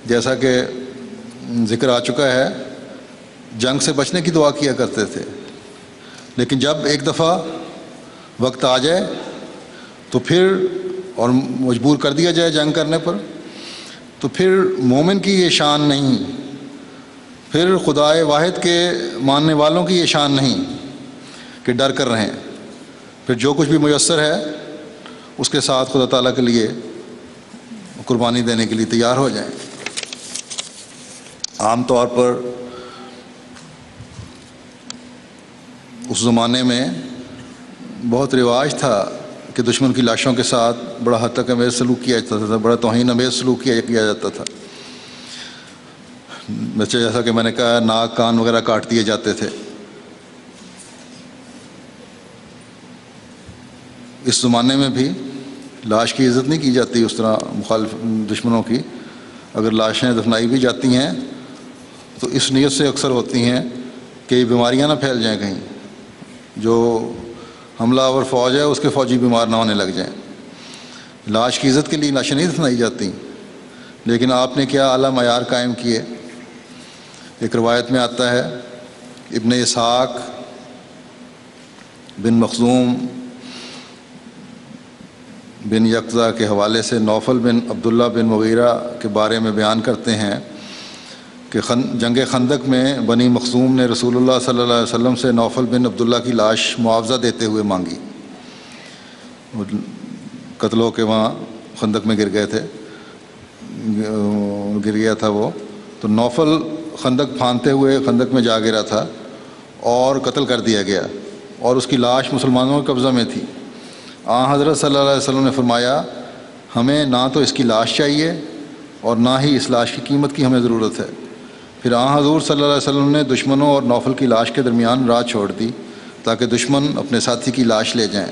جیسا کہ ذکر آ چکا ہے جنگ سے بچنے کی دعا کیا کرتے تھے، لیکن جب ایک دفعہ وقت آ جائے تو پھر اور مجبور کر دیا جائے جنگ کرنے پر، تو پھر مومن کی یہ شان نہیں، پھر خدائے واحد کے ماننے والوں کی یہ شان نہیں کہ ڈر کر رہیں. پھر جو کچھ بھی میسر ہے اس کے ساتھ خدا تعالیٰ کے لیے قربانی دینے کے لیے تیار ہو جائیں. عام طور پر اس زمانے میں بہت رواج تھا کہ دشمن کی لاشوں کے ساتھ بڑا حد تک امیز سلوک کیا جاتا تھا، بڑا توہین امیز سلوک کیا جاتا تھا. بچے جیسا کہ میں نے کہا ناک کان وغیرہ کاٹ دیے جاتے تھے. اس زمانے میں بھی لاش کی عزت نہیں کی جاتی اس طرح مخالف دشمنوں کی. اگر لاشیں دفنائی بھی جاتی ہیں تو اس نیت سے اکثر ہوتی ہیں کہ یہ بیماریاں نہ پھیل جائیں، کہیں جو حملہ آور فوج ہے اس کے فوجی بیمار نہ ہونے لگ جائیں. لاش کی عزت کے لیے لاشیں نہیں دفنائی جاتی، لیکن آپ نے کیا اعلیٰ معیار قائم کیے. ایک روایت میں آتا ہے ابن اسحاق بن مخزوم بن یقظہ کے حوالے سے نوفل بن عبداللہ بن مغیرہ کے بارے میں بیان کرتے ہیں کہ جنگ خندق میں بنی مخزوم نے رسول اللہ صلی اللہ علیہ وسلم سے نوفل بن عبداللہ کی لاش معاوضہ دیتے ہوئے مانگی. قتل ہو کے وہاں خندق میں گر گیا تھا وہ. تو نوفل خندق پھاندتے ہوئے خندق میں جا گرا تھا اور قتل کر دیا گیا، اور اس کی لاش مسلمانوں کے قبضہ میں تھی. حضرت صلی اللہ علیہ وسلم نے فرمایا ہمیں نہ تو اس کی لاش چاہیے اور نہ ہی اس لاش کی قیمت کی ہمیں ضرورت ہے. پھر حضور صلی اللہ علیہ وسلم نے دشمنوں اور نوفل کی لاش کے درمیان راہ چھوڑ دی تاکہ دشمن اپنے ساتھی کی لاش لے جائیں.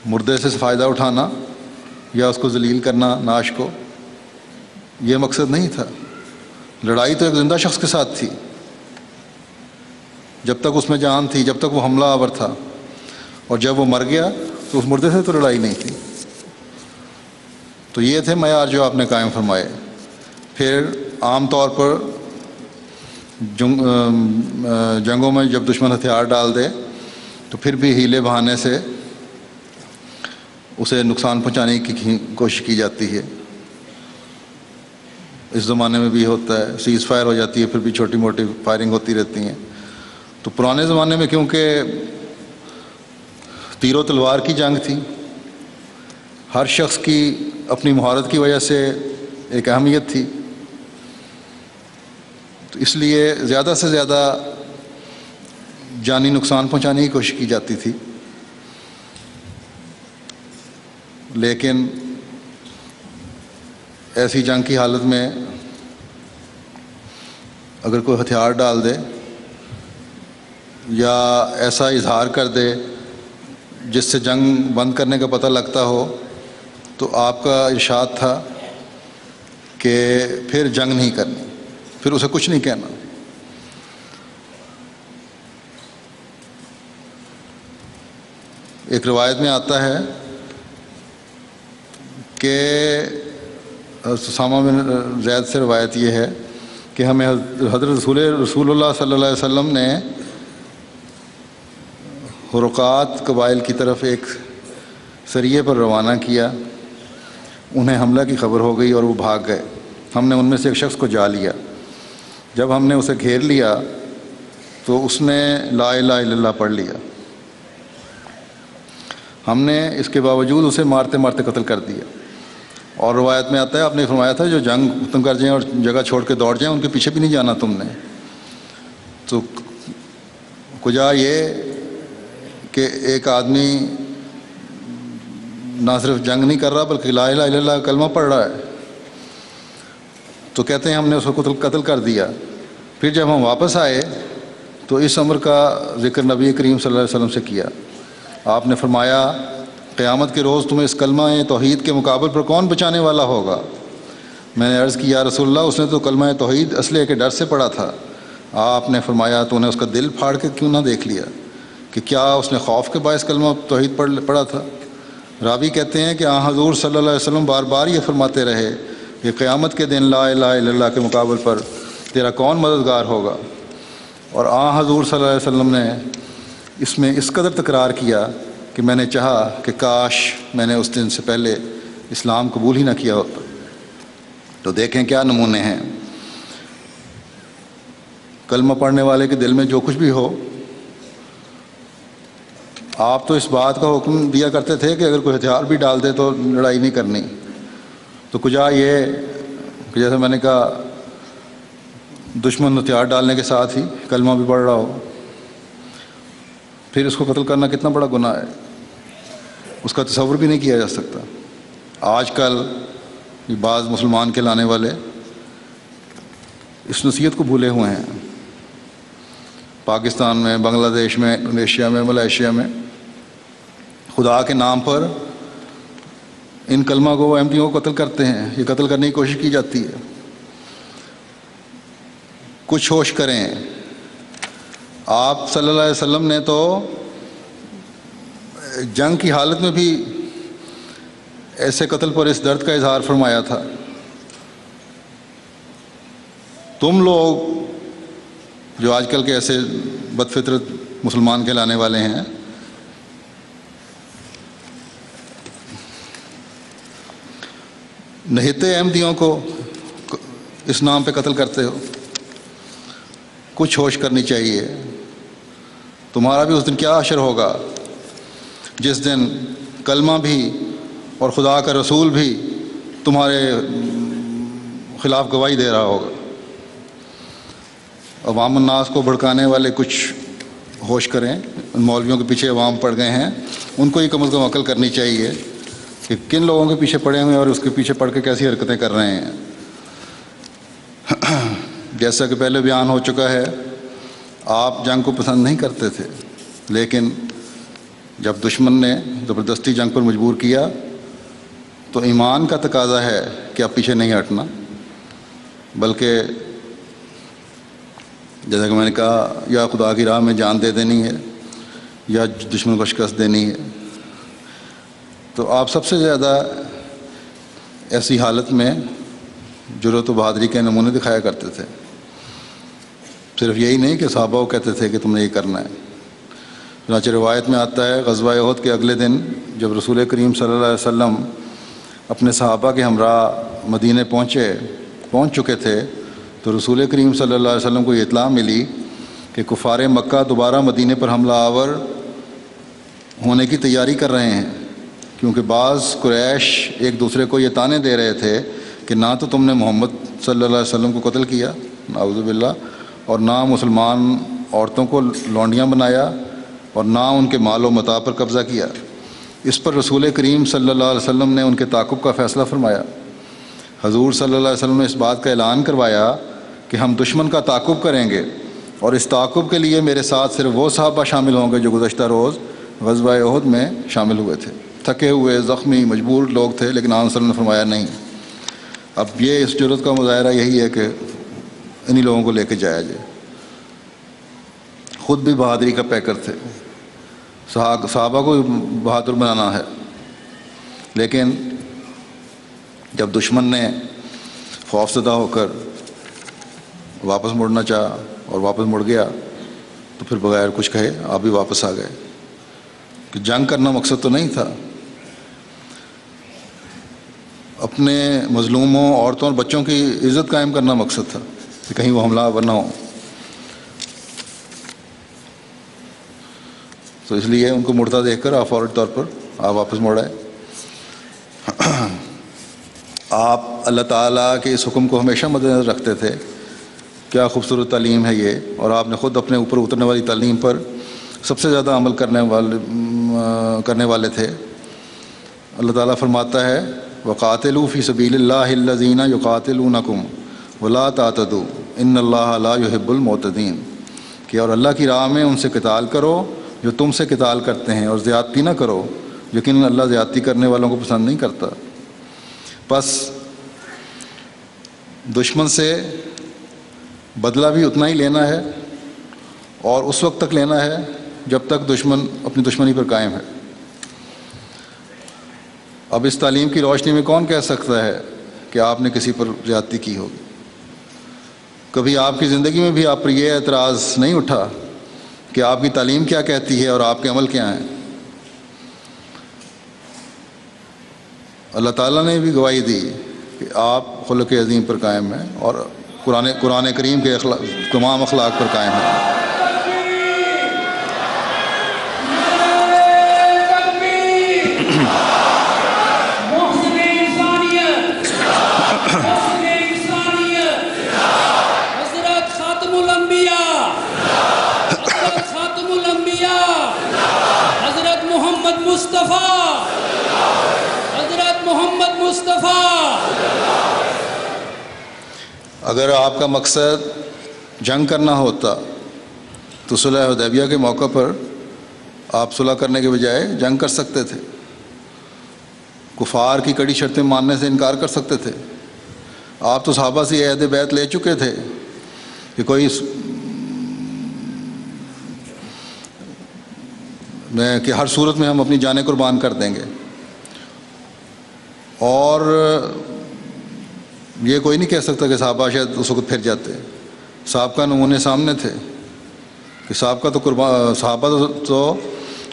مردے سے فائدہ اٹھانا یا اس کو ذلیل کرنا نعش کو، یہ مقصد نہیں تھا. لڑائی تو ایک زندہ شخص کے ساتھ تھی، جب تک اس میں جان تھی، جب تک وہ حملہ آور تھا، اور جب وہ مر گیا تو اس مردے سے تو لڑائی نہیں تھی. تو یہ تھے معیار جو آپ نے قائم فرمائے. پھر عام طور پر جنگوں میں جب دشمن ہتھیار ڈال دے تو پھر بھی ہیلے بہانے سے اسے نقصان پہنچانے کی کوشش کی جاتی ہے. اس زمانے میں بھی ہوتا ہے، سیز فائر ہو جاتی ہے، پھر بھی چھوٹی موٹی فائرنگ ہوتی رہتی ہیں. تو پرانے زمانے میں کیونکہ تیر و تلوار کی جنگ تھی، ہر شخص کی اپنی مہارت کی وجہ سے ایک اہمیت تھی، تو اس لیے زیادہ سے زیادہ جانی نقصان پہنچانے کی کوشش کی جاتی تھی. لیکن ایسی جنگ کی حالت میں اگر کوئی ہتھیار ڈال دے یا ایسا اظہار کر دے جس سے جنگ بند کرنے کا پتہ لگتا ہو، تو آپ کا ارشاد تھا کہ پھر جنگ نہیں کرنی، پھر اسے کچھ نہیں کہنا. ایک روایت میں آتا ہے کہ اسامہ بن زید سے روایت یہ ہے کہ ہمیں حضرت رسول اللہ صلی اللہ علیہ وسلم نے حرقات قبائل کی طرف ایک سریے پر روانہ کیا. انہیں حملہ کی خبر ہو گئی اور وہ بھاگ گئے. ہم نے ان میں سے ایک شخص کو جا لیا. جب ہم نے اسے گھیر لیا تو اس نے لا الہ الا اللہ پڑھ لیا. ہم نے اس کے باوجود اسے مارتے مارتے قتل کر دیا. اور روایت میں آتا ہے آپ نے فرمایا تھا جو جنگ ختم کر جائیں اور جگہ چھوڑ کے دوڑ جائیں ان کے پیچھے بھی نہیں جانا تم نے. تو کجا یہ کہ ایک آدمی نہ صرف جنگ نہیں کر رہا بلکہ لا الہ الا اللہ کلمہ پڑھ رہا ہے, تو کہتے ہیں ہم نے اس کو قتل کر دیا. پھر جب ہم واپس آئے تو اس امر کا ذکر نبی کریم صلی اللہ علیہ وسلم سے کیا. آپ نے فرمایا قیامت کے روز تمہیں اس کلمہ توحید کے مقابل پر کون بچانے والا ہوگا؟ میں نے عرض کی یا رسول اللہ اس نے تو کلمہ توحید اسلحے کے ڈر سے پڑھا تھا. آپ نے فرمایا تو انہیں اس کا دل پھاڑ کے کیوں نہ دیکھ لیا کہ کیا اس نے خوف کے باعث کلمہ توحید پڑھا تھا؟ راوی کہتے ہیں کہ حضور صلی اللہ علیہ وسلم بار بار یہ فرماتے رہے کہ قیامت کے دن لا الہ الا اللہ کے مقابل پر تیرا کون مددگار ہوگا. اور حضور صلی اللہ علیہ وسلم نے اس میں اس قدر تکرار کیا کہ میں نے چاہا کہ کاش میں نے اس دن سے پہلے اسلام قبول ہی نہ کیا ہوتا. تو دیکھیں کیا نمونے ہیں. کلمہ پڑھنے والے کے دل میں جو کچھ بھی ہو. آپ تو اس بات کا حکم دیا کرتے تھے کہ اگر کوئی ہتھیار بھی ڈال دے تو لڑائی نہیں کرنی. تو کجا یہ کہ جیسے میں نے کہا دشمن ہتھیار ڈالنے کے ساتھ ہی کلمہ بھی پڑھ رہا ہو, پھر اس کو قتل کرنا کتنا بڑا گناہ ہے, اس کا تصور بھی نہیں کیا جا سکتا. آج کل بعض مسلمان کہلانے والے اس نصیحت کو بھولے ہوئے ہیں. پاکستان میں, بنگلہ دیش میں, انڈونیشیا میں, ملائیشیا میں خدا کے نام پر ان کلمہ کو احمدیوں کو قتل کرتے ہیں. یہ قتل کرنے کی کوشش کی جاتی ہے. کچھ ہوش کریں. آپ صلی اللہ علیہ وسلم نے تو جنگ کی حالت میں بھی ایسے قتل پر اس درد کا اظہار فرمایا تھا. تم لوگ جو آج کل کے ایسے بد فطرت مسلمان کہلانے والے ہیں, نہتے احمدیوں کو اس نام پہ قتل کرتے ہو. کچھ ہوش کرنی چاہیے. تمہارا بھی اس دن کیا حشر ہوگا جس دن کلمہ بھی اور خدا کا رسول بھی تمہارے خلاف گواہی دے رہا ہوگا. عوام الناس کو بھڑکانے والے کچھ ہوش کریں. ان مولویوں کے پیچھے عوام پڑ گئے ہیں, ان کو ہی کم از کم عقل کرنی چاہیے کہ کن لوگوں کے پیچھے پڑے ہوئے ہیں اور اس کے پیچھے پڑھ کے کیسی حرکتیں کر رہے ہیں. جیسا کہ پہلے بیان ہو چکا ہے, آپ جنگ کو پسند نہیں کرتے تھے, لیکن جب دشمن نے زبردستی جنگ پر مجبور کیا تو ایمان کا تقاضا ہے کہ آپ پیچھے نہیں ہٹنا, بلکہ جیسا کہ میں نے کہا یا خدا کی راہ میں جان دے دینی ہے یا دشمن کو شکست دینی ہے. تو آپ سب سے زیادہ ایسی حالت میں جرأت و بہادری کے نمونے دکھایا کرتے تھے. صرف یہی نہیں کہ صحابہ کو کہتے تھے کہ تم نے یہ کرنا ہے. چنانچہ روایت میں آتا ہے غزوہ احد کے اگلے دن جب رسول کریم صلی اللہ علیہ وسلم اپنے صحابہ کے ہمراہ مدینے پہنچ چکے تھے تو رسول کریم صلی اللہ علیہ وسلم کو یہ اطلاع ملی کہ کفار مکہ دوبارہ مدینے پر حملہ آور ہونے کی تیاری کر رہے ہیں, کیونکہ بعض قریش ایک دوسرے کو یہ تانے دے رہے تھے کہ نہ تو تم نے محمد صلی اللہ علیہ وسلم کو قتل کیا نعوذ باللہ, اور نہ مسلمان عورتوں کو لونڈیاں بنایا, اور نہ ان کے مال و متاع پر قبضہ کیا. اس پر رسول کریم صلی اللہ علیہ وسلم نے ان کے تعاقب کا فیصلہ فرمایا. حضور صلی اللہ علیہ وسلم نے اس بات کا اعلان کروایا کہ ہم دشمن کا تعاقب کریں گے, اور اس تعاقب کے لیے میرے ساتھ صرف وہ صحابہ شامل ہوں گے جو گزشتہ روز غزوہ احد میں شامل ہوئے تھے. تھکے ہوئے, زخمی, مجبور لوگ تھے, لیکن آن صلی اللہ علیہ وسلم نے فرمایا نہیں. اب یہ اس جرأت کا مظاہرہ یہی ہے کہ انہی لوگوں کو لے کے جایا جائے. خود بھی بہادری کا پیکر تھے, صحابہ کو بہادر بنانا ہے, لیکن جب دشمن نے خوفزدہ ہو کر واپس مڑنا چاہا اور واپس مڑ گیا تو پھر بغیر کچھ کہے آپ بھی واپس آ گئے. کہ جنگ کرنا مقصد تو نہیں تھا، اپنے مظلوموں، عورتوں اور بچوں کی عزت قائم کرنا مقصد تھا کہ کہیں وہ حملہ آور نہ ہو. تو اس لیے ان کو مڑتا دیکھ کر آپ فوری طور پر آپ واپس مڑ آئے. آپ اللہ تعالیٰ کے اس حکم کو ہمیشہ مد نظر رکھتے تھے. کیا خوبصورت تعلیم ہے یہ، اور آپ نے خود اپنے اوپر اترنے والی تعلیم پر سب سے زیادہ عمل کرنے والے تھے. اللہ تعالیٰ فرماتا ہے وَقَاتِلُوا فِي سَبِيلِ اللَّهِ الَّذِينَ يُقَاتِلُونَكُمْ وَلَا تَعْتَدُوا إِنَّ اللَّهَ لَا يُحِبُّ الْمُعْتَدِينَ. کہ اور اللہ کی راہ میں ان سے قتال کرو جو تم سے قتال کرتے ہیں، اور زیادتی نہ کرو، لیکن اللہ زیادتی کرنے والوں کو پسند نہیں کرتا. بس دشمن سے بدلہ بھی اتنا ہی لینا ہے، اور اس وقت تک لینا ہے جب تک دشمن اپنی دشمنی پر قائم ہے. اب اس تعلیم کی روشنی میں کون کہہ سکتا ہے کہ آپ نے کسی پر زیادتی کی ہوگی؟ کبھی آپ کی زندگی میں بھی آپ پر یہ اعتراض نہیں اٹھا کہ آپ کی تعلیم کیا کہتی ہے اور آپ کے عمل کیا ہیں؟ اللہ تعالیٰ نے بھی گواہی دی کہ آپ خلق عظیم پر قائم ہیں اور قرآن کریم کے تمام اخلاق پر قائم ہیں. اگر آپ کا مقصد جنگ کرنا ہوتا تو صلح حدیبیہ کے موقع پر آپ صلح کرنے کے بجائے جنگ کر سکتے تھے، کفار کی کڑی شرطیں ماننے سے انکار کر سکتے تھے. آپ تو صحابہ سے عہد بیعت لے چکے تھے کہ کہ ہر صورت میں ہم اپنی جانیں قربان کر دیں گے. اور یہ کوئی نہیں کہہ سکتا کہ صحابہ شاید اس وقت پھر جاتے. صحابہ کا نمونے سامنے تھے کہ صحابہ تو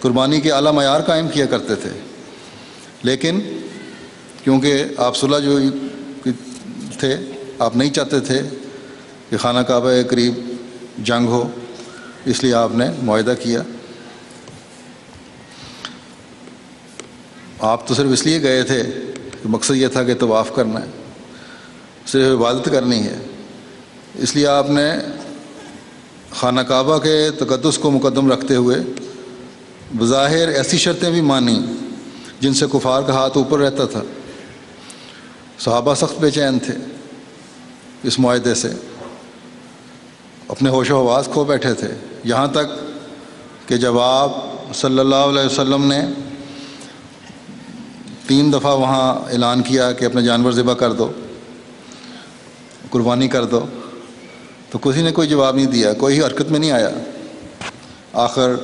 قربانی کے اعلیٰ معیار قائم کیا کرتے تھے، لیکن کیونکہ آپ صلح جو تھے، آپ نہیں چاہتے تھے کہ خانہ کعبہ کے قریب جنگ ہو، اس لیے آپ نے معاہدہ کیا. آپ تو صرف اس لیے گئے تھے کہ مقصد یہ تھا کہ طواف کرنا ہے، صرف عبادت کرنی ہے. اس لیے آپ نے خانہ کعبہ کے تقدس کو مقدم رکھتے ہوئے بظاہر ایسی شرطیں بھی مانی جن سے کفار کا ہاتھ اوپر رہتا تھا. صحابہ سخت بے چین تھے اس معاہدے سے، اپنے ہوش و حواس کھو بیٹھے تھے، یہاں تک کہ جب آپ صلی اللہ علیہ وسلم نے 3 دفعہ وہاں اعلان کیا کہ اپنے جانور ذبح کر دو، قربانی کر دو، تو کسی نے کوئی جواب نہیں دیا، کوئی حرکت میں نہیں آیا. آخر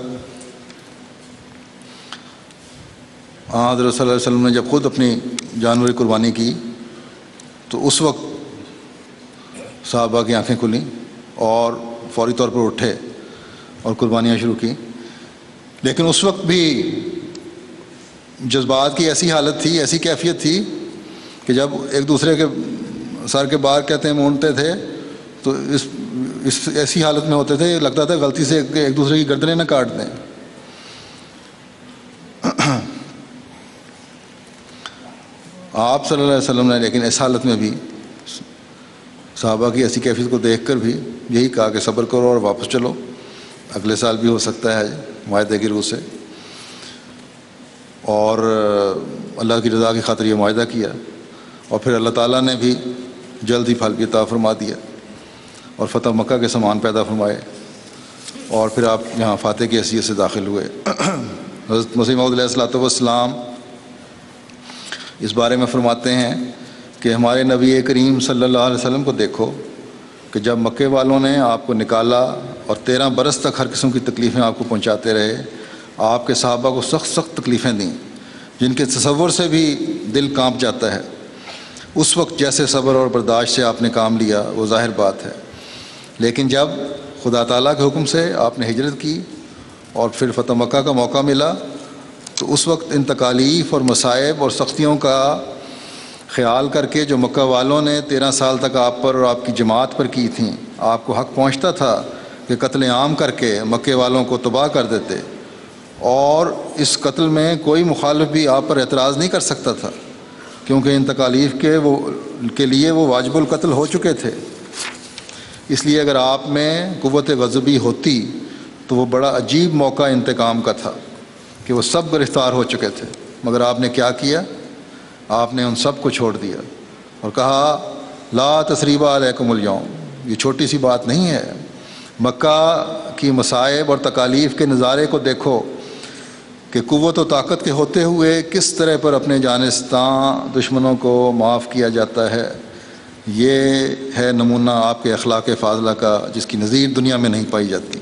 حضرت صلی اللہ علیہ وسلم نے جب خود اپنی جانور قربانی کی تو اس وقت صحابہ کی آنکھیں کھلیں اور فوری طور پر اٹھے اور قربانیاں شروع کی. لیکن اس وقت بھی جذبات کی ایسی حالت تھی، ایسی کیفیت تھی کہ جب ایک دوسرے کے سر کے بار کہتے ہیں مونڈتے تھے تو اس ایسی حالت میں ہوتے تھے، لگتا تھا غلطی سے ایک دوسرے کی گردنیں نہ کاٹ دیں. آپ صلی اللہ علیہ وسلم نے لیکن اس حالت میں بھی صحابہ کی ایسی کیفیت کو دیکھ کر بھی یہی کہا کہ صبر کرو اور واپس چلو، اگلے سال بھی ہو سکتا ہے معاہدے کی روح سے. اور اللہ کی رضا کی خاطر یہ معاہدہ کیا، اور پھر اللہ تعالیٰ نے بھی جلد ہی پھل بھی عطا فرما دیا اور فتح مکہ کے سامان پیدا فرمائے، اور پھر آپ یہاں فاتح کی حیثیت سے داخل ہوئے. حضرت مسیح موعود علیہ الصلوۃ والسلام اس بارے میں فرماتے ہیں کہ ہمارے نبی کریم صلی اللہ علیہ وسلم کو دیکھو کہ جب مکے والوں نے آپ کو نکالا اور 13 برس تک ہر قسم کی تکلیفیں آپ کو پہنچاتے رہے، آپ کے صحابہ کو سخت تکلیفیں دیں جن کے تصور سے بھی دل کانپ جاتا ہے. اس وقت جیسے صبر اور برداشت سے آپ نے کام لیا وہ ظاہر بات ہے، لیکن جب خدا تعالیٰ کے حکم سے آپ نے ہجرت کی اور پھر فتح مکہ کا موقع ملا تو اس وقت ان تکالیف اور مصائب اور سختیوں کا خیال کر کے جو مکہ والوں نے 13 سال تک آپ پر اور آپ کی جماعت پر کی تھیں، آپ کو حق پہنچتا تھا کہ قتل عام کر کے مکے والوں کو تباہ کر دیتے، اور اس قتل میں کوئی مخالف بھی آپ پر اعتراض نہیں کر سکتا تھا کیونکہ ان تکالیف کے لیے وہ واجب القتل ہو چکے تھے۔ اس لیے اگر آپ میں قوت غضبی ہوتی تو وہ بڑا عجیب موقع انتقام کا تھا کہ وہ سب گرفتار ہو چکے تھے، مگر آپ نے کیا کیا؟ آپ نے ان سب کو چھوڑ دیا اور کہا لا تثریب علیکم اليوم۔ یہ چھوٹی سی بات نہیں ہے، مکہ کی مصائب اور تکالیف کے نظارے کو دیکھو کہ قوت و طاقت کے ہوتے ہوئے کس طرح پر اپنے جانستاں دشمنوں کو معاف کیا جاتا ہے۔ یہ ہے نمونہ آپ کے اخلاق فاضلہ کا جس کی نظیر دنیا میں نہیں پائی جاتی۔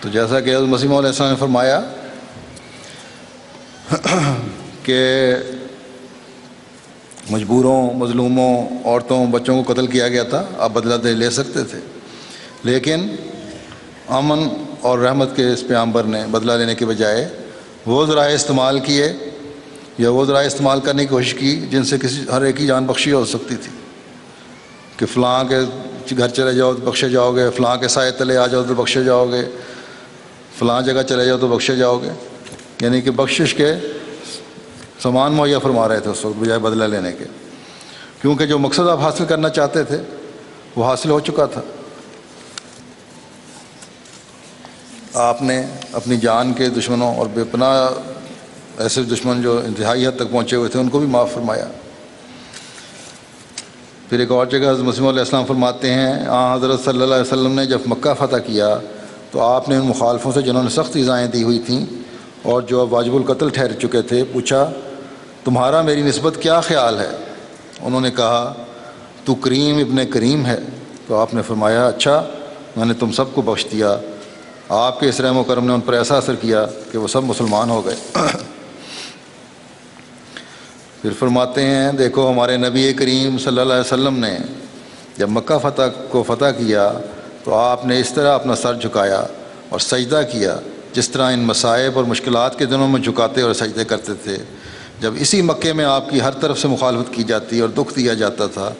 تو جیسا کہ حضرت مسیح علیہ السلام نے فرمایا کہ مجبوروں، مظلوموں، عورتوں، بچوں کو قتل کیا گیا تھا، آپ بدلہ لے سکتے تھے، لیکن امن اور رحمت کے اس پیغمبر نے بدلہ لینے کے بجائے وہ ذرائع استعمال کیے یا وہ ذرائع استعمال کرنے کی کوشش کی جن سے ہر ایک کی جان بخشی ہو سکتی تھی کہ فلاں کے گھر چلے جاؤ تو بخشے جاؤ گے، فلاں کے سائے تلے آ جاؤ تو بخشے جاؤ گے، فلاں جگہ چلے جاؤ تو بخشے جاؤ گے، یعنی کہ بخشش کے سامان مہیا فرما رہے تھے اس وقت بجائے بدلہ لینے کے، کیونکہ جو مقصد آپ حاصل کرنا چاہتے تھے وہ حاصل ہو چکا تھا۔ آپ نے اپنی جان کے دشمنوں اور بے پناہ ایسے دشمن جو انتہائی حد تک پہنچے ہوئے تھے ان کو بھی معاف فرمایا۔ پھر ایک اور جگہ حضرت مسیح علیہ السلام فرماتے ہیں حضرت صلی اللہ علیہ وسلم نے جب مکہ فتح کیا تو آپ نے ان مخالفوں سے جنہوں نے سخت ایذائیں دی ہوئی تھیں اور جو اب واجب القتل ٹھہر چکے تھے پوچھا تمہارا میری نسبت کیا خیال ہے؟ انہوں نے کہا تو کریم ابن کریم ہے۔ تو آپ نے فرمایا اچھا میں نے تم سب کو بخش دیا۔ آپ کے اس رحم و کرم نے ان پر ایسا اثر کیا کہ وہ سب مسلمان ہو گئے۔ پھر فرماتے ہیں دیکھو ہمارے نبی کریم صلی اللہ علیہ وسلم نے جب مکہ فتح کیا تو آپ نے اس طرح اپنا سر جھکایا اور سجدہ کیا جس طرح ان مصائب اور مشکلات کے دنوں میں جھکاتے اور سجدے کرتے تھے۔ جب اسی مکے میں آپ کی ہر طرف سے مخالفت کی جاتی اور دکھ دیا جاتا تھا،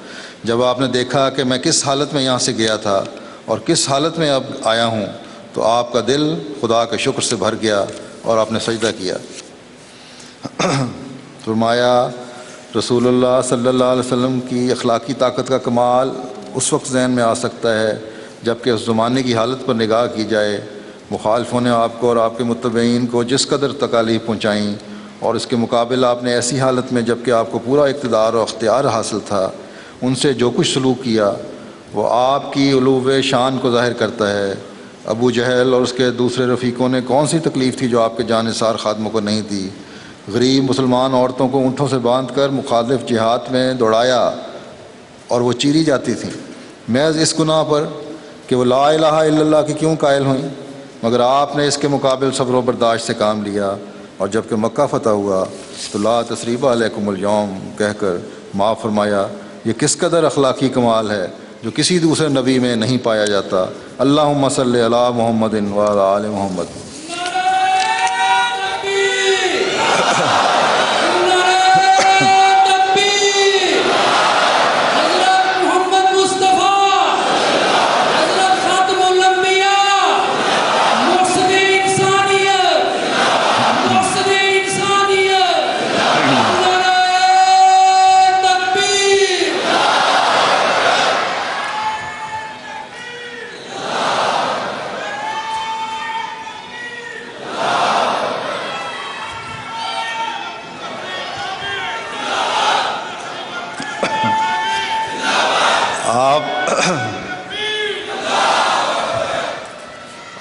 جب آپ نے دیکھا کہ میں کس حالت میں یہاں سے گیا تھا اور کس حالت میں اب آیا ہوں تو آپ کا دل خدا کے شکر سے بھر گیا اور آپ نے سجدہ کیا۔ فرمایا رسول اللہ صلی اللہ علیہ وسلم کی اخلاقی طاقت کا کمال اس وقت ذہن میں آ سکتا ہے جب کہ اس زمانے کی حالت پر نگاہ کی جائے۔ مخالفوں نے آپ کو اور آپ کے متبعین کو جس قدر تکالیف پہنچائیں اور اس کے مقابل آپ نے ایسی حالت میں جب کہ آپ کو پورا اقتدار اور اختیار حاصل تھا ان سے جو کچھ سلوک کیا وہ آپ کی علو شان کو ظاہر کرتا ہے۔ ابو جہل اور اس کے دوسرے رفیقوں نے کون سی تکلیف تھی جو آپ کے جانثار خادموں کو نہیں دی؟ غریب مسلمان عورتوں کو اونٹوں سے باندھ کر مخالف جہاد میں دوڑایا اور وہ چیری جاتی تھیں محض اس گناہ پر کہ وہ لا الہ الا اللہ کی کیوں قائل ہوئیں، مگر آپ نے اس کے مقابل صبر و برداشت سے کام لیا اور جب کہ مکہ فتح ہوا تو لا تثریب علیکم اليوم کہہ کر معاف فرمایا۔ یہ کس قدر اخلاقی کمال ہے جو کسی دوسرے نبی میں نہیں پایا جاتا۔ اللہم صلی علی محمد وعلی آل محمد۔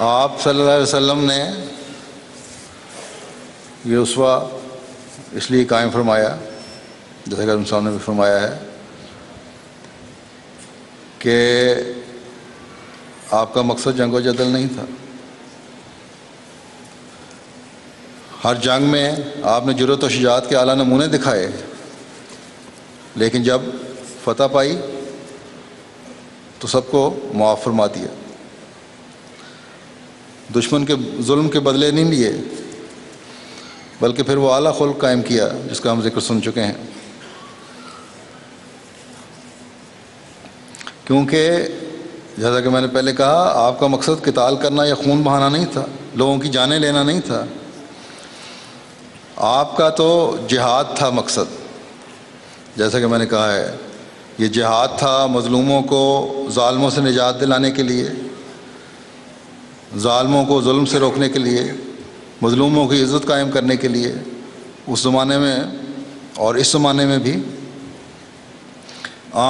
آپ صلی اللہ علیہ وسلم نے یہ اسوہ اس لیے قائم فرمایا، جیسا کہ صاحب نے بھی فرمایا ہے، کہ آپ کا مقصد جنگ و جدل نہیں تھا۔ ہر جنگ میں آپ نے جرأت و شجاعت کے اعلیٰ نمونے دکھائے، لیکن جب فتح پائی تو سب کو معاف فرما دیا، دشمن کے ظلم کے بدلے نہیں لیے، بلکہ پھر وہ اعلیٰ خلق قائم کیا جس کا ہم ذکر سن چکے ہیں۔ کیونکہ جیسا کہ میں نے پہلے کہا، آپ کا مقصد قتال کرنا یا خون بہانا نہیں تھا، لوگوں کی جانیں لینا نہیں تھا، آپ کا تو جہاد تھا مقصد۔ جیسا کہ میں نے کہا ہے، یہ جہاد تھا مظلوموں کو ظالموں سے نجات دلانے کے لیے، ظالموں کو ظلم سے روکنے کے لیے، مظلوموں کی عزت قائم کرنے کے لیے، اس زمانے میں اور اس زمانے میں بھی۔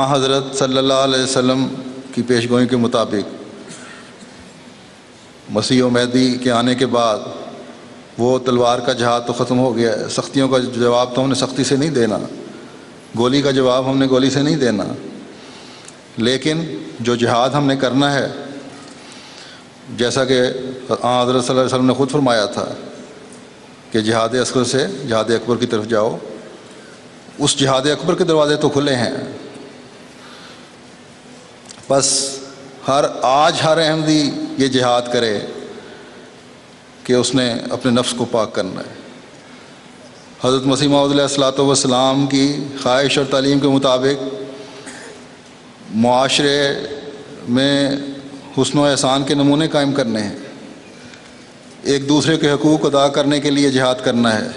حضرت صلی اللہ علیہ وسلم کی پیش گوئی کے مطابق مسیح و مہدی کے آنے کے بعد وہ تلوار کا جہاد تو ختم ہو گیا ہے، سختیوں کا جواب تو ہم نے سختی سے نہیں دینا، گولی کا جواب ہم نے گولی سے نہیں دینا، لیکن جو جہاد ہم نے کرنا ہے، جیسا کہ حضرت صلی اللہ علیہ وسلم نے خود فرمایا تھا کہ جہاد اصغر سے جہاد اکبر کی طرف جاؤ، اس جہاد اکبر کے دروازے تو کھلے ہیں۔ بس آج ہر احمدی یہ جہاد کرے کہ اس نے اپنے نفس کو پاک کرنا ہے۔ حضرت مسیح موعود علیہ الصلوۃ والسلام کی خواہش اور تعلیم کے مطابق معاشرے میں حسن و احسان کے نمونے قائم کرنے ہیں، ایک دوسرے کے حقوق ادا کرنے کے لیے جہاد کرنا ہے،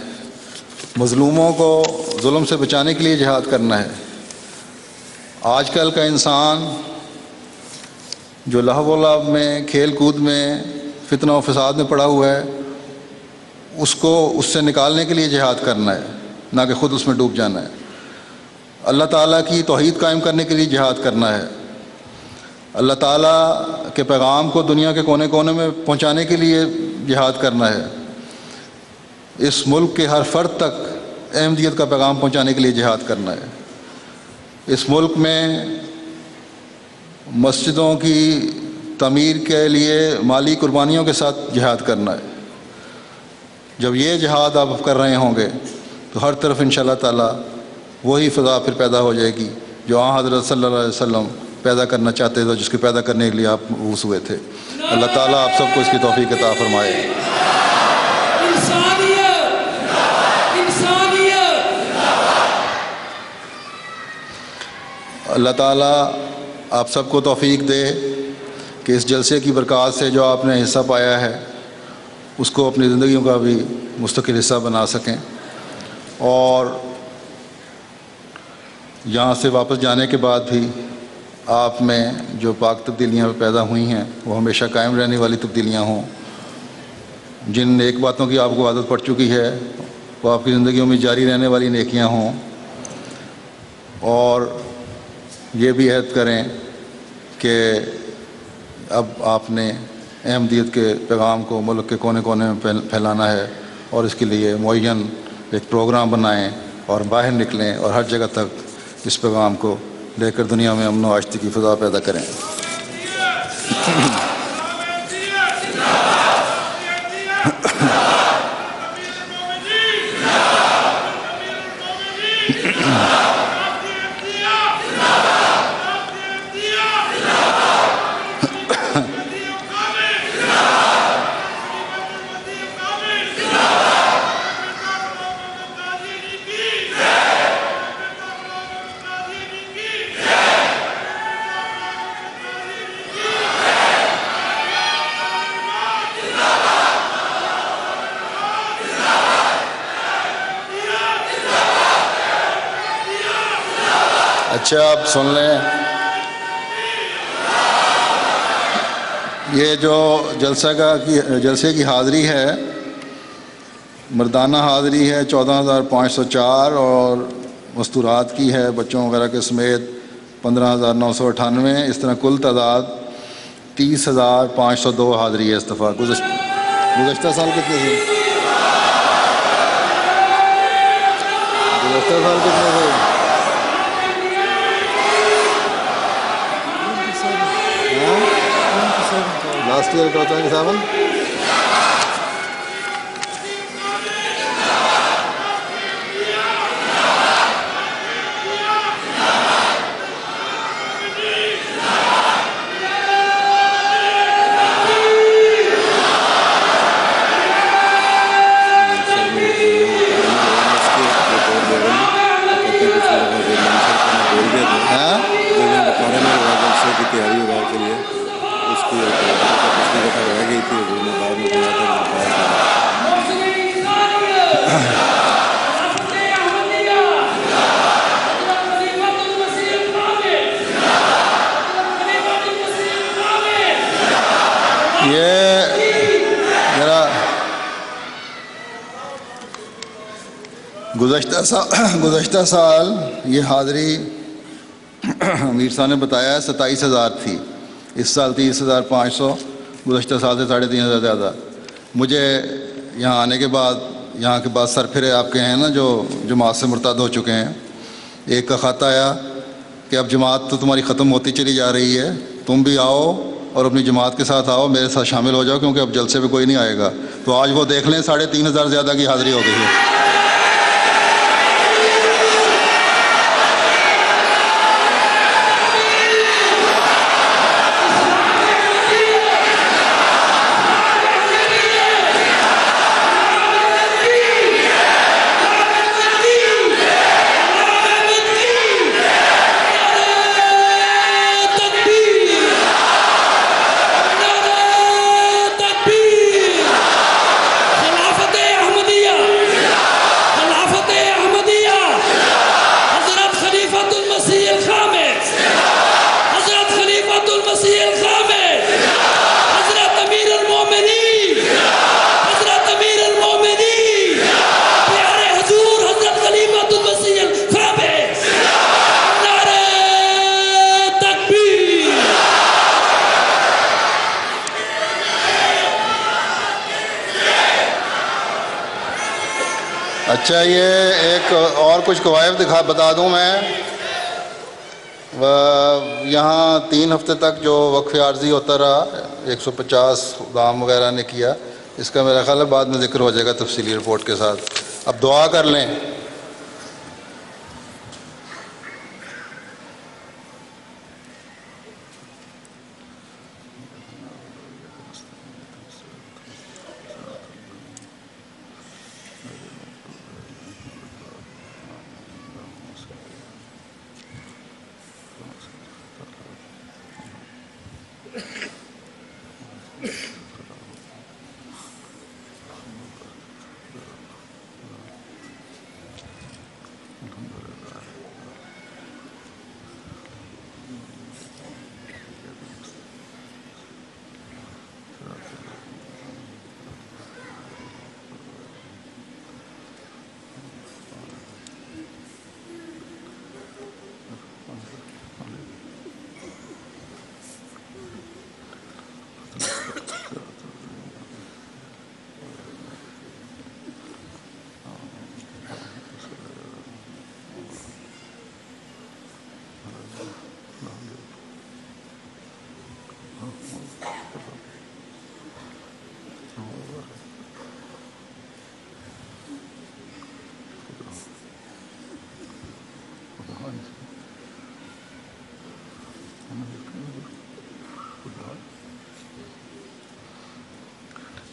مظلوموں کو ظلم سے بچانے کے لیے جہاد کرنا ہے۔ آج کل کا انسان جو لہو و لعب میں، کھیل کود میں، فتنہ و فساد میں پڑا ہوا ہے، اس کو اس سے نکالنے کے لیے جہاد کرنا ہے، نہ کہ خود اس میں ڈوب جانا ہے۔ اللہ تعالیٰ کی توحید قائم کرنے کے لیے جہاد کرنا ہے، اللہ تعالیٰ کے پیغام کو دنیا کے کونے کونے میں پہنچانے کے لیے جہاد کرنا ہے، اس ملک کے ہر فرد تک احمدیت کا پیغام پہنچانے کے لیے جہاد کرنا ہے، اس ملک میں مسجدوں کی تعمیر کے لیے مالی قربانیوں کے ساتھ جہاد کرنا ہے۔ جب یہ جہاد آپ کر رہے ہوں گے تو ہر طرف انشاءاللہ تعالیٰ وہی فضا پھر پیدا ہو جائے گی جو حضرت صلی اللہ علیہ وسلم پیدا کرنا چاہتے تھے، جس کے پیدا کرنے کے لیے آپ مبعوث ہوئے تھے۔ اللہ تعالیٰ آپ سب کو اس کی توفیق عطا فرمائے۔ اللہ تعالیٰ آپ سب کو توفیق دے کہ اس جلسے کی برکات سے جو آپ نے حصہ پایا ہے اس کو اپنی زندگیوں کا بھی مستقل حصہ بنا سکیں، اور یہاں سے واپس جانے کے بعد بھی آپ میں جو پاک تبدیلیاں پیدا ہوئی ہیں وہ ہمیشہ قائم رہنے والی تبدیلیاں ہوں، جن نیک باتوں کی آپ کو عادت پڑ چکی ہے وہ آپ کی زندگیوں میں جاری رہنے والی نیکیاں ہوں، اور یہ بھی عہد کریں کہ اب آپ نے احمدیت کے پیغام کو ملک کے کونے کونے میں پھیلانا ہے، اور اس کے لیے معین ایک پروگرام بنائیں اور باہر نکلیں اور ہر جگہ تک اس پیغام کو لے کر دنیا میں امن و آشتی کی فضا پیدا کریں۔ اچھا، آپ سن لیں، یہ جو جلسے کی حاضری ہے، مردانہ حاضری ہے 14,504 اور مستورات کی ہے بچوں وغیرہ کے سمیت 15,998، اس طرح کل تعداد 30,502 حاضری ہے استفاق. گزشتہ سال کتنے تھے؟ گزشتہ سال کتنے تھے؟ لاسٹ ایئر کا 27. گزشتہ سال یہ حاضری امیر صاحب نے بتایا 27,000 تھی. اس سال 30,500. گزشتہ سال سے 3,500 زیادہ. مجھے یہاں آنے کے بعد یہاں کے بعد سرپھرے آپ کے ہیں نا جو جماعت سے مرتد ہو چکے ہیں, ایک کا خط آیا کہ اب جماعت تو تمہاری ختم ہوتی چلی جا رہی ہے, تم بھی آؤ اور اپنی جماعت کے ساتھ آؤ, میرے ساتھ شامل ہو جاؤ کیونکہ اب جلسے پہ کوئی نہیں آئے گا. تو آج وہ دیکھ لیں 3,500 زیادہ کی حاضری ہو گئی ہے. اچھا, یہ ایک اور کچھ قواعد بتا دوں میں. یہاں 3 ہفتے تک جو وقف عارضی ہوتا رہا 150 دام وغیرہ نے کیا, اس کا میرا خیال ہے بعد میں ذکر ہو جائے گا تفصیلی رپورٹ کے ساتھ. اب دعا کر لیں.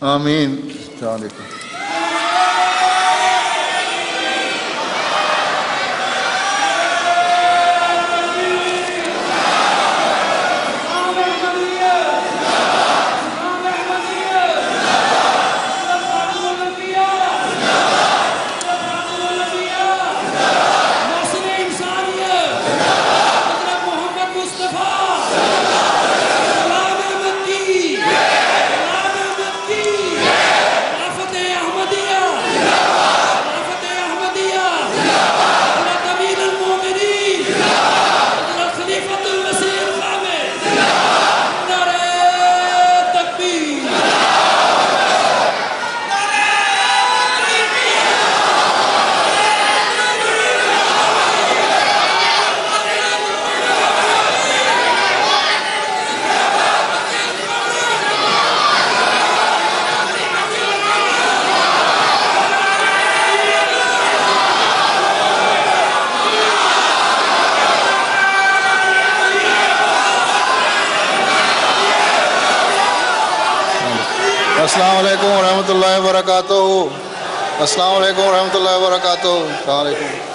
آمین. السلام علیکم. السلام علیکم ورحمۃ اللہ وبرکاتہ. السلام علیکم ورحمۃ اللہ وبرکاتہ. السلام علیکم.